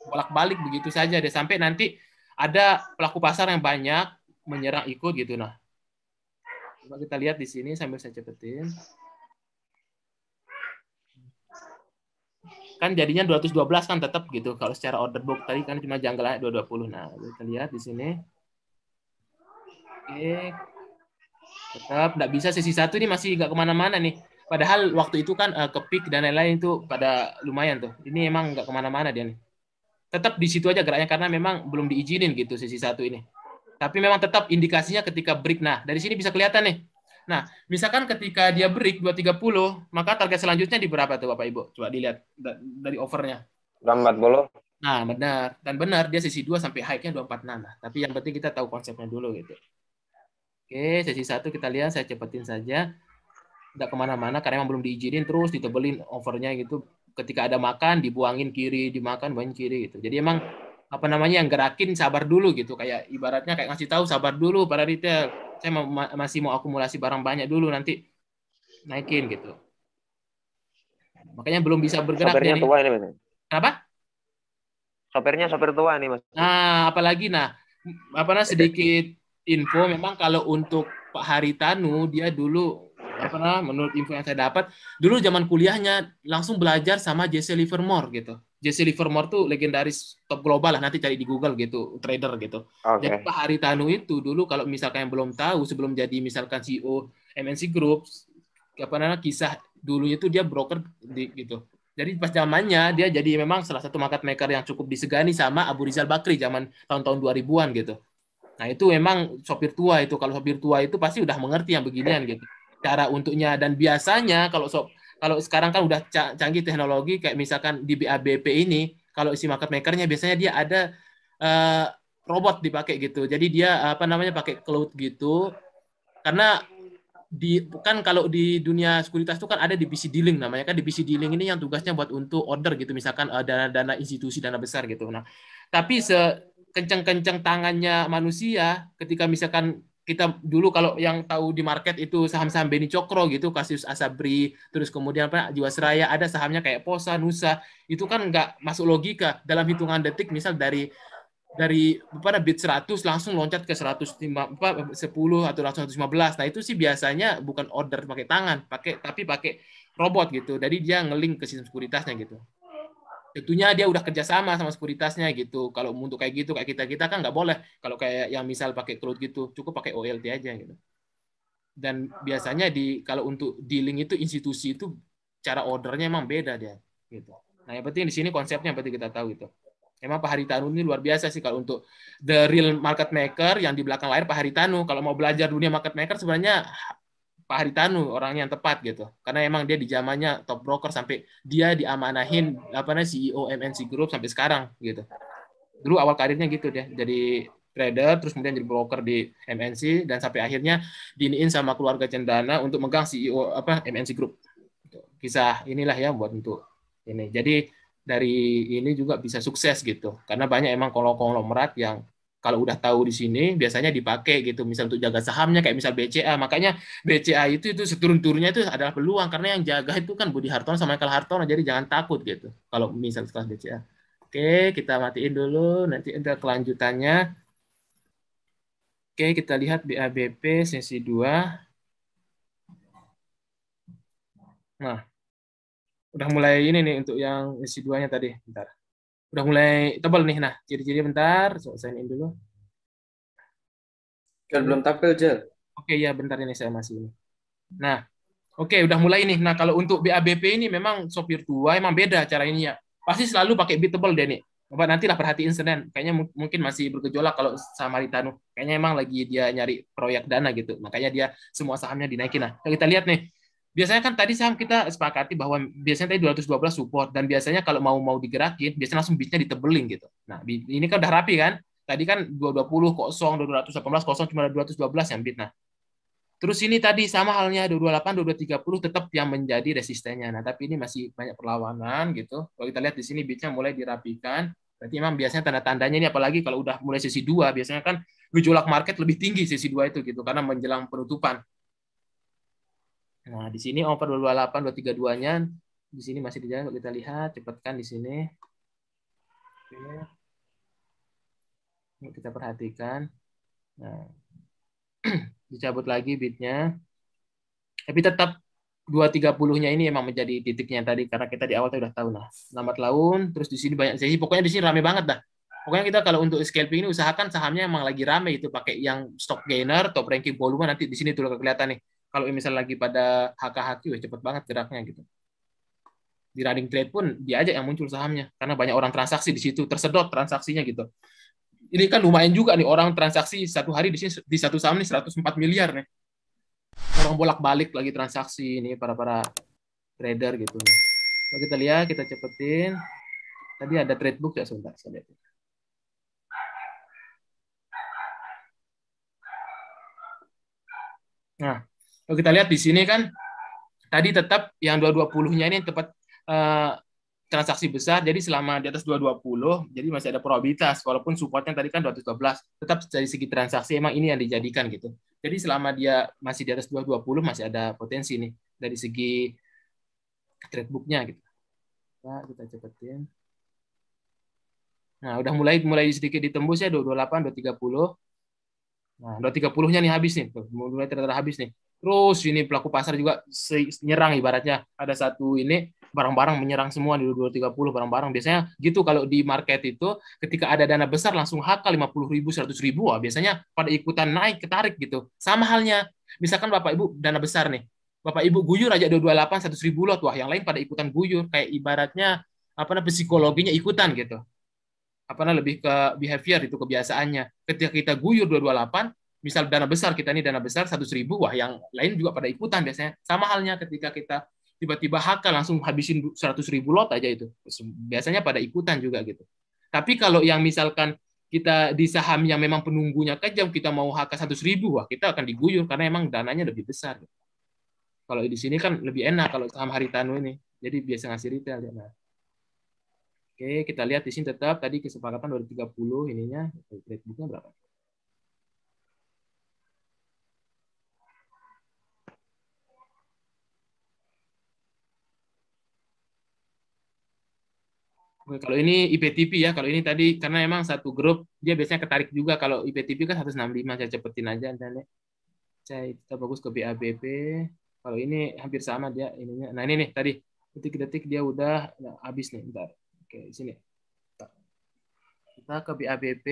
Bolak-balik begitu saja deh sampai nanti ada pelaku pasar yang banyak menyerang ikut gitu. Nah, coba kita lihat di sini sambil saya cepetin. kan jadinya 212 kan tetap gitu. Kalau secara order book tadi kan cuma janggal 220. Nah, kita lihat di sini. Oke, tetap nggak bisa sesi satu ini masih nggak kemana-mana nih. Padahal waktu itu kan ke peak dan lain-lain itu pada lumayan tuh. Ini emang nggak kemana-mana dia nih. Tetap di situ aja geraknya karena memang belum diizinin gitu sesi satu ini. Tapi memang tetap indikasinya ketika break. Nah, dari sini bisa kelihatan nih. Nah, misalkan ketika dia break 230, maka target selanjutnya di berapa tuh Bapak Ibu? Coba dilihat dari overnya. 240. Nah, benar. Dan benar dia sesi 2 sampai high-nya 246. Nah, tapi yang penting kita tahu konsepnya dulu gitu. Oke, sesi 1 kita lihat, saya cepetin saja. Nggak kemana-mana karena emang belum diizinin, terus ditebelin overnya gitu. Ketika ada makan, dibuangin kiri, dimakan, buangin kiri gitu. Jadi emang apa namanya yang gerakin sabar dulu gitu, kayak ibaratnya kayak ngasih tahu sabar dulu para retail, saya masih mau akumulasi barang banyak dulu, nanti naikin gitu. Makanya belum bisa bergerak. Sopirnya tua ini Mas. Kenapa? Sopirnya sopir tua nih Mas. Nah, apalagi sedikit info, memang kalau untuk Pak Haritanu dia dulu menurut info yang saya dapat, dulu zaman kuliahnya langsung belajar sama Jesse Livermore gitu. Jesse Livermore tuh legendaris top global lah, nanti cari di Google gitu, trader gitu. Okay. Jadi Pak Haritanu itu dulu kalau misalkan yang belum tahu, sebelum jadi misalkan CEO MNC Group, kisah dulu itu dia broker gitu. Jadi pas zamannya dia jadi memang salah satu market maker yang cukup disegani sama Abu Rizal Bakri zaman tahun-tahun 2000-an gitu. Nah, itu memang sopir tua itu. Kalau sopir tua itu pasti udah mengerti yang beginian gitu. Cara untuknya, dan biasanya kalau sekarang kan udah canggih teknologi kayak misalkan di BABP ini, kalau isi market makernya biasanya dia ada robot dipakai gitu. Jadi dia pakai cloud gitu. Karena kan kalau di dunia sekuritas itu kan ada divisi dealing namanya, kan divisi dealing ini yang tugasnya buat untuk order gitu, misalkan dana institusi, dana besar gitu. Nah, tapi kencang-kencang tangannya manusia ketika misalkan kita dulu kalau yang tahu di market itu saham-saham Beni Cokro gitu, kasus Asabri, terus kemudian Jiwasraya, ada sahamnya kayak Posa, Nusa, itu kan nggak masuk logika dalam hitungan detik, misal dari bid 100 langsung loncat ke 10 atau langsung 115. Nah, itu sih biasanya bukan order pakai tangan, tapi pakai robot gitu. Jadi dia ngelink ke sistem sekuritasnya gitu. Tentunya dia udah kerjasama sama sekuritasnya gitu. Kalau untuk kayak gitu, kayak kita kan nggak boleh. Kalau kayak yang misal pakai cloud gitu, cukup pakai OLT aja gitu. Dan biasanya kalau untuk dealing itu institusi itu cara ordernya emang beda dia gitu. Nah, yang penting di sini konsepnya yang penting kita tahu gitu. Emang Pak Haritanu ini luar biasa sih kalau untuk the real market maker yang di belakang layar Pak Haritanu. Kalau mau belajar dunia market maker sebenarnya Pak Haritanu orang yang tepat gitu. Karena emang dia di zamannya top broker sampai dia diamanahin CEO MNC Group sampai sekarang gitu. Dulu awal karirnya gitu dia. Jadi trader terus kemudian jadi broker di MNC dan sampai akhirnya diiniin sama keluarga Cendana untuk megang CEO MNC Group. Kisah inilah ya buat untuk ini. Jadi dari ini juga bisa sukses gitu. Karena banyak emang konglomerat yang kalau udah tahu di sini biasanya dipakai gitu, misal untuk jaga sahamnya kayak misal BCA. Makanya BCA itu seturun-turunnya itu adalah peluang karena yang jaga itu kan Budi Hartono sama Michael Hartono, jadi jangan takut gitu kalau misal sekelas BCA. Oke, kita matiin dulu, nanti ada kelanjutannya. Oke, kita lihat BABP sesi 2. Nah, udah mulai ini nih untuk yang sesi 2-nya tadi. Bentar. Udah mulai tebal nih. Nah, ciri-ciri bentar. Sign in dulu. Kan belum tampil, Jel. Oke, ya bentar ini saya masih ini. Nah, oke, udah mulai nih. Nah, kalau untuk BABP ini memang sopir tua emang beda cara ini ya. Pasti selalu pakai bid tebal deh nih. Bapak nantilah perhatiin Senin. Kayaknya mungkin masih bergejolak kalau sama Haritanu. Kayaknya emang lagi dia nyari proyek dana gitu. Makanya dia semua sahamnya dinaikin. Nah, kita lihat nih. Biasanya kan tadi saham kita sepakati bahwa biasanya tadi 212 support, dan biasanya kalau mau digerakin biasanya langsung bidnya ditebelin gitu. Nah, ini kan udah rapi kan? Tadi kan 220 kosong, 218 kosong, cuma ada 212 yang bid. Nah, terus ini tadi sama halnya 228, 2230 tetap yang menjadi resistennya. Nah, tapi ini masih banyak perlawanan gitu. Kalau kita lihat di sini bidnya mulai dirapikan. Berarti memang biasanya tanda-tandanya ini, apalagi kalau udah mulai sesi 2, biasanya kan gejolak market lebih tinggi sesi 2 itu gitu karena menjelang penutupan. Nah, di sini over 228, 232-nya di sini masih di jalan. Kita lihat, cepatkan di sini. Oke. Kita perhatikan. Nah, dicabut lagi bidnya. Tapi tetap 2.30-nya ini emang menjadi titiknya tadi karena kita di awal udah tahu. Nah, lambat laun, terus di sini banyak sesi. Pokoknya di sini rame banget dah. Pokoknya kita kalau untuk scalping ini usahakan sahamnya emang lagi rame itu pakai yang stock gainer, top ranking volume nanti di sini tuh kelihatan nih. Kalau misalnya lagi pada HKHQ ya cepet banget geraknya gitu. Di running trade pun dia aja yang muncul sahamnya karena banyak orang transaksi di situ, tersedot transaksinya gitu. Ini kan lumayan juga nih orang transaksi satu hari di sini di satu saham nih 104 miliar nih. Orang bolak-balik lagi transaksi ini para trader gitu. Nah, kalau kita lihat kita cepetin. Tadi ada trade book ya sebentar saya lihat. Nah, kalau kita lihat di sini kan tadi tetap yang 220-nya ini tepat transaksi besar, jadi selama di atas 220, jadi masih ada probabilitas, walaupun supportnya tadi kan 212, tetap dari segi transaksi emang ini yang dijadikan gitu. Jadi selama dia masih di atas 220, masih ada potensi nih, dari segi trade book-nya gitu. Nah, kita cepetin. Nah, udah mulai sedikit ditembus ya, 228, 230. Nah, 230-nya nih habis nih, mulai ternyata habis nih. Terus ini pelaku pasar juga nyerang ibaratnya. Ada satu ini barang-barang menyerang semua di 230 barang-barang. Biasanya gitu kalau di market itu ketika ada dana besar langsung HK 50.000, 100.000, wah, biasanya pada ikutan naik, ketarik gitu. Sama halnya, misalkan Bapak Ibu dana besar nih. Bapak Ibu guyur aja 228, 100.000 lot, wah yang lain pada ikutan guyur. Kayak ibaratnya psikologinya ikutan gitu. Lebih ke behavior itu kebiasaannya. Ketika kita guyur 228, misal dana besar kita ini dana besar 100.000, wah yang lain juga pada ikutan biasanya. Sama halnya ketika kita tiba-tiba HK langsung habisin 100.000 lot aja itu. Biasanya pada ikutan juga gitu. Tapi kalau yang misalkan kita di saham yang memang penunggunya kejam, kita mau HK 100.000, wah kita akan diguyur karena emang dananya lebih besar. Kalau di sini kan lebih enak kalau saham Haritano ini. Jadi biasa ngasih retail ya. Nah. Oke, kita lihat di sini tetap tadi kesepakatan 230 ininya, trade book-nya berapa? Oke, kalau ini IPTP ya, kalau ini tadi karena emang satu grup dia biasanya ketarik juga. Kalau IPTP kan 165, saya cepetin aja kita bagus ke BABP. Kalau ini hampir sama dia ininya. Nah, ini nih tadi detik-detik dia udah habis nih, bentar. Oke, sini. Kita ke BABP.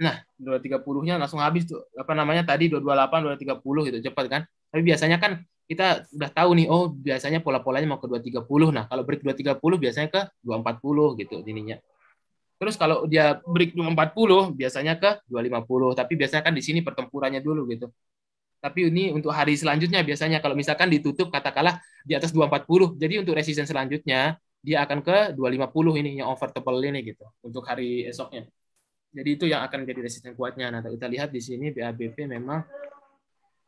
Nah, 230-nya langsung habis tuh. Tadi 228, 230 gitu, cepat kan. Tapi biasanya kan kita udah tahu nih, oh biasanya pola-polanya mau ke 230. Nah, kalau break 230 biasanya ke 240 gitu ininya. Terus kalau dia break 240 biasanya ke 250. Tapi biasanya kan di sini pertempurannya dulu gitu. Tapi ini untuk hari selanjutnya biasanya kalau misalkan ditutup katakanlah di atas 240, jadi untuk resistance selanjutnya dia akan ke 250 ini yang overtable ini gitu untuk hari esoknya. Jadi itu yang akan jadi resistance kuatnya. Nah, kita lihat di sini BABP memang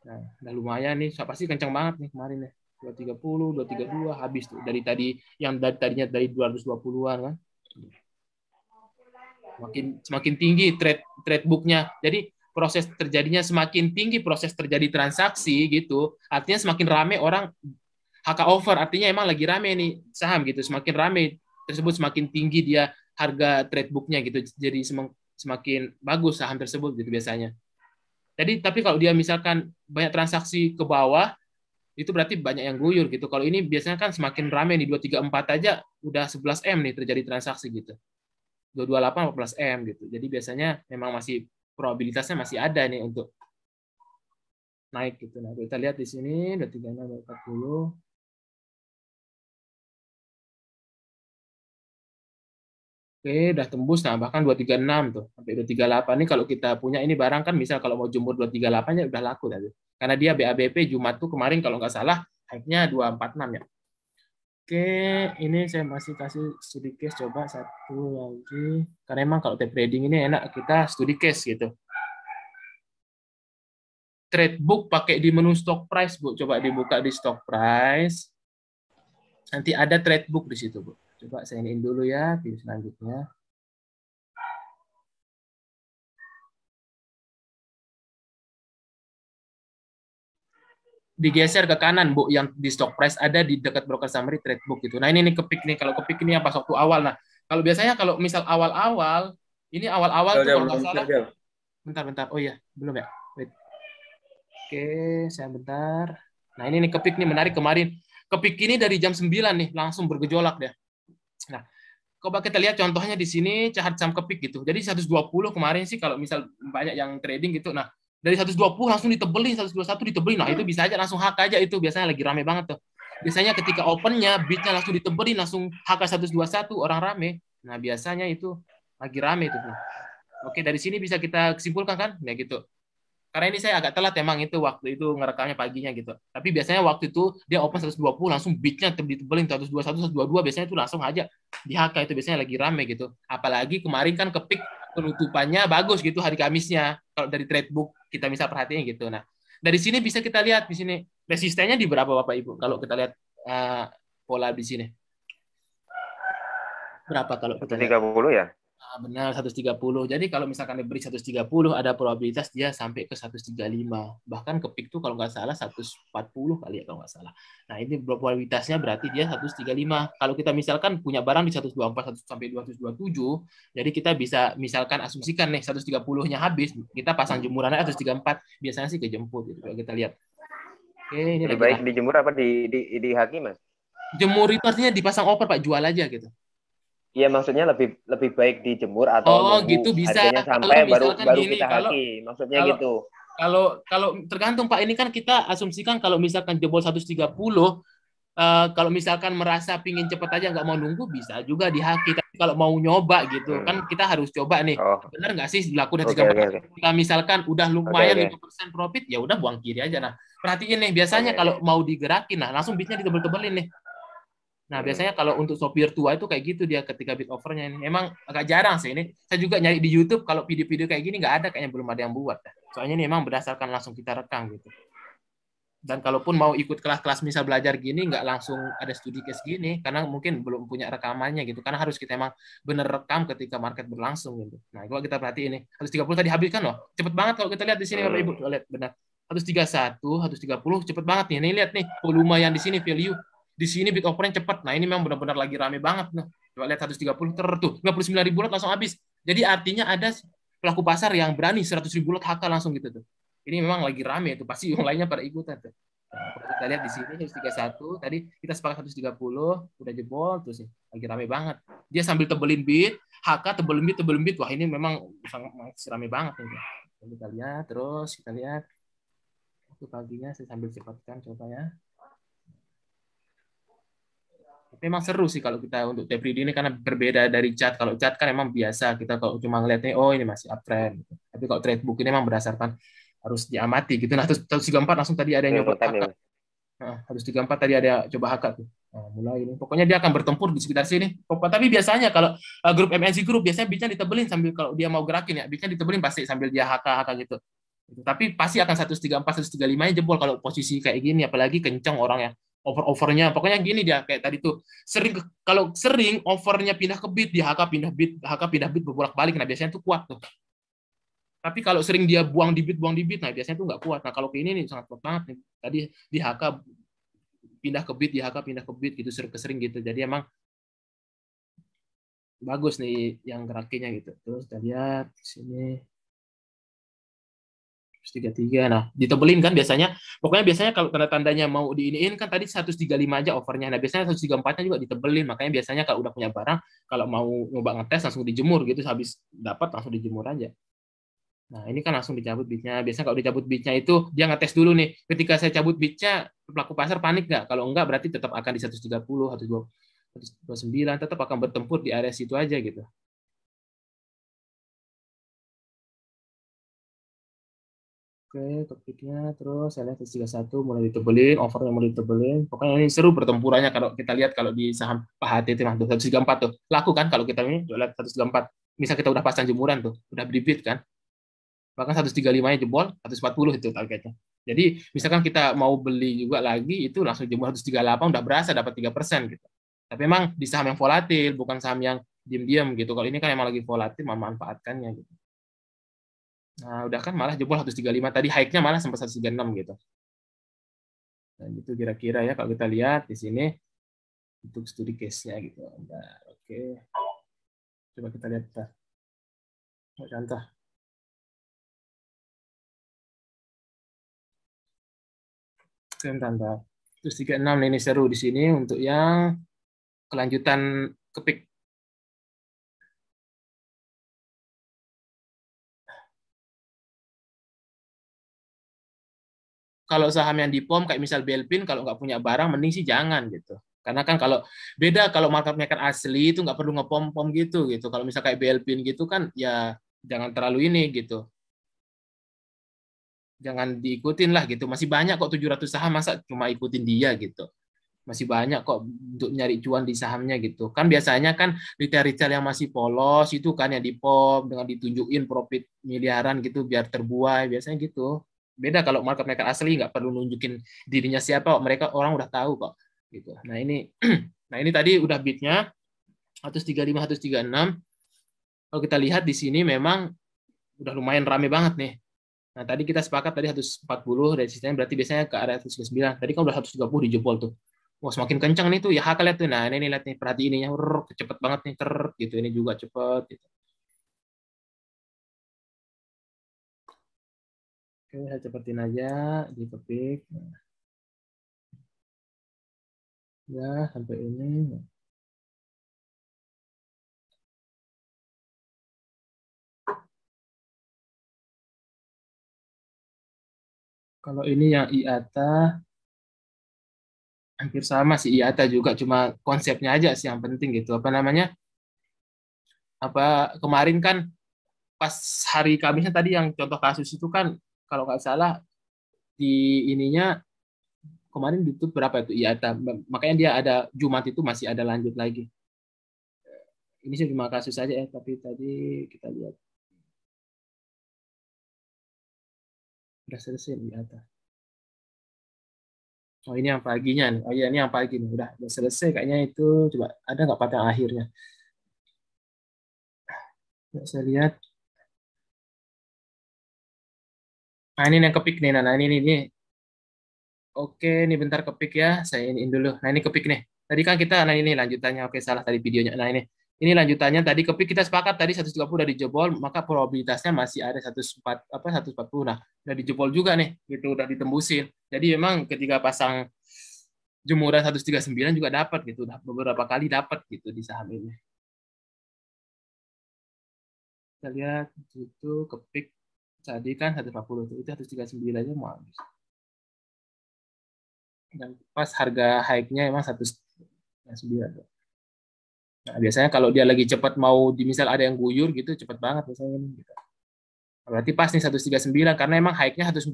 udah lumayan nih, pasti kencang banget nih kemarin ya. 230, 232 habis tuh dari tadi yang tadinya dari 220-an kan. Semakin tinggi trade book-nya. Jadi proses terjadinya semakin tinggi, proses terjadi transaksi gitu, artinya semakin rame orang HK over, artinya emang lagi rame nih saham gitu, semakin rame tersebut semakin tinggi dia harga trade book-nya gitu, jadi semakin bagus saham tersebut gitu biasanya. Jadi tapi kalau dia misalkan banyak transaksi ke bawah, itu berarti banyak yang guyur gitu. Kalau ini biasanya kan semakin rame nih 234 aja udah 11 M nih terjadi transaksi gitu. 228 14 M gitu. Jadi biasanya memang masih probabilitasnya masih ada nih untuk naik gitu. Nah, kita lihat di sini 236, 240. Oke, udah tembus. Nah, bahkan 236 tuh sampai 238 ini kalau kita punya ini barang kan misal kalau mau jumur 238 ya udah laku tadi. Karena dia BABP Jumat tuh kemarin kalau nggak salah hype-nya 246 ya. Oke, ini saya masih kasih studi case coba satu lagi. Karena emang kalau tape trading ini enak kita studi case gitu. Trade book pakai di menu stock price, Bu. Coba dibuka di stock price. Nanti ada trade book di situ, Bu. Coba saya iniin dulu ya, pilih selanjutnya. Digeser ke kanan, Bu, yang di stock price ada di dekat broker summary trade book gitu. Nah, ini kepik nih, kalau kepik ini apa waktu awal. Nah, kalau biasanya kalau misal awal-awal, ini awal-awal tuh kalau nggak salah. Bentar. Oh iya, belum ya. Wait. Oke, saya bentar. Nah, ini nih kepik nih menarik kemarin. Kepik ini dari jam 9 nih langsung bergejolak deh. Nah, coba kita lihat contohnya di sini chart saham kepik gitu. Jadi 120 kemarin sih kalau misal banyak yang trading gitu. Nah, dari 120 langsung ditebelin, 121 ditebelin. Nah, itu bisa aja langsung HK aja itu biasanya lagi rame banget tuh. Biasanya ketika opennya bidnya langsung ditebelin langsung HK 121 orang rame. Nah, biasanya itu lagi rame tuh. Oke, dari sini bisa kita kesimpulan kan? Nah, gitu. Karena ini saya agak telat emang itu waktu itu ngerekamnya paginya gitu. Tapi biasanya waktu itu dia open 120 langsung bidnya ditebelin 121, 122 biasanya itu langsung aja di HK itu biasanya lagi rame gitu. Apalagi kemarin kan kepik penutupannya bagus gitu hari Kamisnya. Kalau dari tradebook kita bisa perhatiin gitu. Nah, dari sini bisa kita lihat di sini resistennya di berapa Bapak Ibu kalau kita lihat pola di sini. Berapa kalau kita lihat? 130 ya? Benar 130. Jadi kalau misalkan diberi 130 ada probabilitas dia sampai ke 135. Bahkan kepik tuh kalau nggak salah 140 kali ya kalau nggak salah. Nah, ini probabilitasnya berarti dia 135. Kalau kita misalkan punya barang di 124 sampai 227, jadi kita bisa misalkan asumsikan nih 130-nya habis, kita pasang jemurannya 134. Biasanya sih kejemput gitu kalau kita lihat. Oke, ini Lebih lagi baik dijemur apa di haki, Mas? jemur itu artinya dipasang over Pak, jual aja gitu. Iya, maksudnya lebih baik dijemur atau Oh, nunggu gitu bisa. harganya Kalau sampai baru misalkan gini, kita haki. Maksudnya kalau gitu. kalau tergantung Pak, ini kan kita asumsikan kalau misalkan jebol 130, kalau misalkan merasa pingin cepet aja nggak mau nunggu bisa juga dihaki. Tapi kalau mau nyoba gitu kan kita harus coba nih, Oh, benar nggak sih laku dan oke, 34. oke. Kita misalkan udah lumayan Oke. 5% profit, ya udah buang kiri aja. Nah, perhatiin nih biasanya Oke. kalau mau digerakin, nah langsung bitnya ditebel-tebelin nih. Nah, biasanya kalau untuk sopir tua itu kayak gitu dia ketika bid overnya ini. Emang agak jarang sih ini. Saya juga nyari di YouTube kalau video-video kayak gini nggak ada, kayaknya belum ada yang buat. Soalnya ini emang berdasarkan langsung kita rekam gitu. Dan kalaupun mau ikut kelas-kelas misal belajar gini nggak langsung ada studi case gini karena mungkin belum punya rekamannya gitu. Karena harus kita emang bener rekam ketika market berlangsung gitu. Nah, kalau kita perhatiin nih 130 tadi habis kan loh. Cepet banget kalau kita lihat di sini Bapak Ibu. Lihat benar. 131, 130 cepet banget nih. Ini lihat nih volume yang di sini value di sini bid offernya cepat. Nah, ini memang benar-benar lagi rame banget. Nah, coba lihat 130 tuh 59.000 lot langsung habis. Jadi artinya ada pelaku pasar yang berani 100.000 lot HK langsung gitu tuh. Ini memang lagi rame itu pasti yang lainnya pada ikutan tuh. Nah, kalau kita lihat di sini 131 tadi kita sepakat 130 udah jebol terus sih lagi rame banget. Dia sambil tebelin bid, HK tebelin bid. Wah, ini memang sangat rame banget nih. Kita lihat terus kita lihat waktu paginya saya sambil cepatkan coba ya. Memang seru sih kalau kita untuk day ini karena berbeda dari chat. Kalau chat kan emang biasa kita kalau cuma ngeliatnya oh ini masih uptrend. Tapi kalau tradebook ini memang berdasarkan harus diamati gitu. Nah, 134 langsung tadi ada yang nyoba HK. Nah, 134 tadi ada coba HK tuh. Nah, mulai ini. Pokoknya dia akan bertempur di sekitar sini. Tapi biasanya kalau grup MNC group biasanya bitnya ditebelin sambil kalau dia mau gerakin ya, bitnya ditebelin pasti sambil dia HK gitu. Tapi pasti akan 134 135-nya jebol kalau posisi kayak gini apalagi kencang orang ya. Overnya pokoknya gini dia kayak tadi tuh kalau sering overnya pindah ke bid di HK pindah bid berbolak-balik nah biasanya tuh kuat tuh. Tapi kalau sering dia buang di bid nah biasanya tuh nggak kuat. Nah kalau kayak ini nih sangat kuat banget nih. Tadi di HK pindah ke bid di HK pindah ke bid gitu sering gitu. Jadi emang bagus nih yang gerakinya gitu. Terus kita lihat di sini 133. Nah, ditebelin kan biasanya. Pokoknya biasanya kalau tanda-tandanya mau diiniin kan tadi 135 aja overnya. Nah, biasanya 134-nya juga ditebelin. Makanya biasanya kalau udah punya barang, kalau mau nyoba ngetes langsung dijemur gitu. Habis dapat langsung dijemur aja. Nah, ini kan langsung dicabut bidnya. Biasanya kalau dicabut bidnya itu dia ngetes dulu nih. Ketika saya cabut bidnya, pelaku pasar panik nggak? Kalau enggak berarti tetap akan di 130 atau 129 tetap akan bertempur di area situ aja gitu. Oke, topiknya terus saya lihat 131 mulai ditebelin, overnya mulai ditebelin. Pokoknya ini seru pertempurannya kalau kita lihat kalau di saham Pak HT itu 134 tuh. Laku kan kalau kita ini lihat 134. Misal kita udah pasang jemuran tuh, udah beli bid kan. Bahkan 135-nya jebol, 140 itu targetnya. Jadi misalkan kita mau beli juga lagi itu langsung jemur 138 udah berasa dapat 3% gitu. Tapi memang di saham yang volatil, bukan saham yang diam-diam gitu. Kalau ini kan emang lagi volatil memanfaatkannya gitu. Nah, udah kan malah jebol 135 tadi high-nya malah sampai 136 gitu. Dan itu kira-kira ya kalau kita lihat di sini untuk studi case-nya gitu. Nah, oke. Coba kita lihat contoh. Bentar. Terus 36 nih, ini seru di sini untuk yang kelanjutan kepik. Kalau saham yang di POM kayak misal Belpin, kalau nggak punya barang mending sih jangan gitu. Karena kan kalau beda kalau market maker asli itu nggak perlu ngepom-pom gitu. Kalau misal kayak Belpin gitu kan ya jangan terlalu ini gitu. Jangan diikutin lah gitu. Masih banyak kok 700 saham, masa cuma ikutin dia gitu. Masih banyak kok untuk nyari cuan di sahamnya gitu. Kan biasanya kan retail-retail yang masih polos itu kan yang di POM dengan ditunjukin profit miliaran gitu biar terbuai, biasanya gitu. Beda kalau market maker asli nggak perlu nunjukin dirinya siapa, mereka orang udah tahu kok gitu. Nah ini nah ini tadi udah bidnya 135 136. Kalau kita lihat di sini memang udah lumayan rame banget nih. Nah, tadi kita sepakat tadi 140 resistennya berarti biasanya ke area 139. Tadi kan udah 130 dijebol tuh. Wah, semakin kencang nih tuh ya hak lihat tuh. Nah, ini lihat nih, perhati ininya, cepet banget nih, gitu. Ini juga cepet gitu. Oke, saya cepetin aja di topik. Ya, sampai ini. Kalau ini yang IATA hampir sama sih, IATA juga, cuma konsepnya aja sih yang penting gitu. Apa namanya? Kemarin kan pas hari Kamisnya tadi yang contoh kasus itu kan kalau nggak salah di ininya kemarin ditutup berapa itu IATA. Makanya dia ada Jumat itu masih ada lanjut lagi. Ini sih cuma kasus aja ya, tapi tadi kita lihat. Udah selesai IATA. Oh ini yang paginya nih. Oh iya ini yang pagi nih. Udah selesai kayaknya itu. Coba ada nggak part yang akhirnya? Nggak saya lihat. Nah ini yang kepik nih. Nah ini. Oke, ini bentar kepik ya. Saya iniin dulu. Nah ini kepik nih. Tadi kan kita, nah ini lanjutannya. Oke salah tadi videonya. Nah ini lanjutannya. Tadi kepik kita sepakat tadi 130 udah dijebol, maka probabilitasnya masih ada 140. Nah udah dijebol juga nih. Gitu udah ditembusin. Jadi memang ketika pasang jemuran 139 juga dapat gitu. Beberapa kali dapat gitu di saham ini. Kita lihat itu kepik tadi kan 140 itu 139-nya mau habis. Dan pas harga high-nya emang 109. Nah, biasanya kalau dia lagi cepat mau misal ada yang guyur gitu cepat banget misalnya gitu. Berarti pas nih 139 karena emang high-nya 140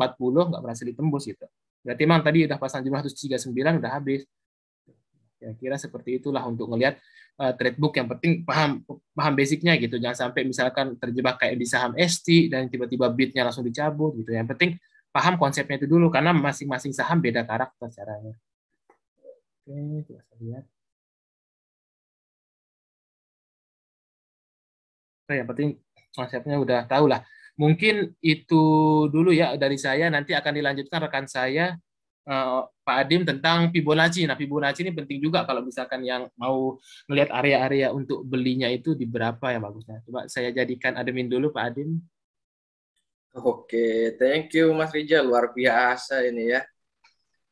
nggak berhasil ditembus gitu. Berarti emang tadi udah pasang jumlah 139 udah habis. Kira-kira seperti itulah untuk ngelihat trade book. Yang penting paham basicnya gitu. Jangan sampai misalkan terjebak kayak di saham ST dan tiba-tiba bidnya langsung dicabut gitu. Yang penting paham konsepnya itu dulu karena masing-masing saham beda karakter caranya. Oke, kita lihat. Oke, yang penting konsepnya udah tahu lah. Mungkin itu dulu ya dari saya. Nanti akan dilanjutkan rekan saya Pak Adim tentang Fibonacci. Nah, Fibonacci ini penting juga kalau misalkan yang mau melihat area-area untuk belinya itu di berapa ya bagusnya. Coba saya jadikan admin dulu Pak Adim. Oke, thank you Mas Rizal, luar biasa ini ya.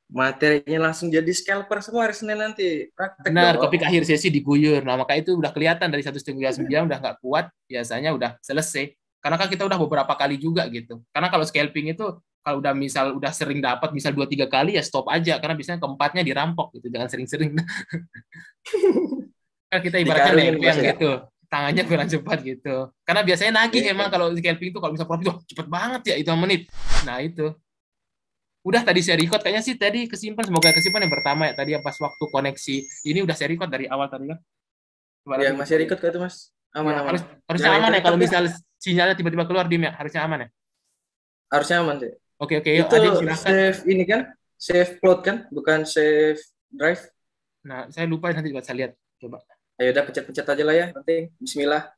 Materinya langsung jadi scalper semua hari Senin nanti. Praktek Benar, dong. topik akhir sesi diguyur. Nah, maka itu udah kelihatan dari 139 udah nggak kuat, biasanya udah selesai. Karena kan kita udah beberapa kali juga gitu. Karena kalau scalping itu kalau udah misal udah sering dapat misal 2-3 kali ya stop aja karena biasanya keempatnya dirampok gitu. Jangan sering-sering. Kan kita ibaratnya lempeng gitu. Tangannya kurang cepat gitu. Karena biasanya nagih emang kalau scalping itu kalau bisa profit cepet banget ya itu menit. Nah, itu. Udah tadi saya record kayaknya sih tadi kesimpan, semoga kesimpan yang pertama ya tadi pas waktu koneksi ini udah saya record dari awal tadi kan. Ya masih record kok itu Mas. Aman. Harusnya aman ya kalau misal sinyalnya tiba-tiba keluar Dim ya, harusnya aman ya. Harusnya aman sih. Oke yuk itu Adim silakan. Save ini kan, save cloud kan, bukan save drive. Nah saya lupa nanti saya lihat coba. Ayo udah pencet-pencet aja lah ya, penting. Bismillah.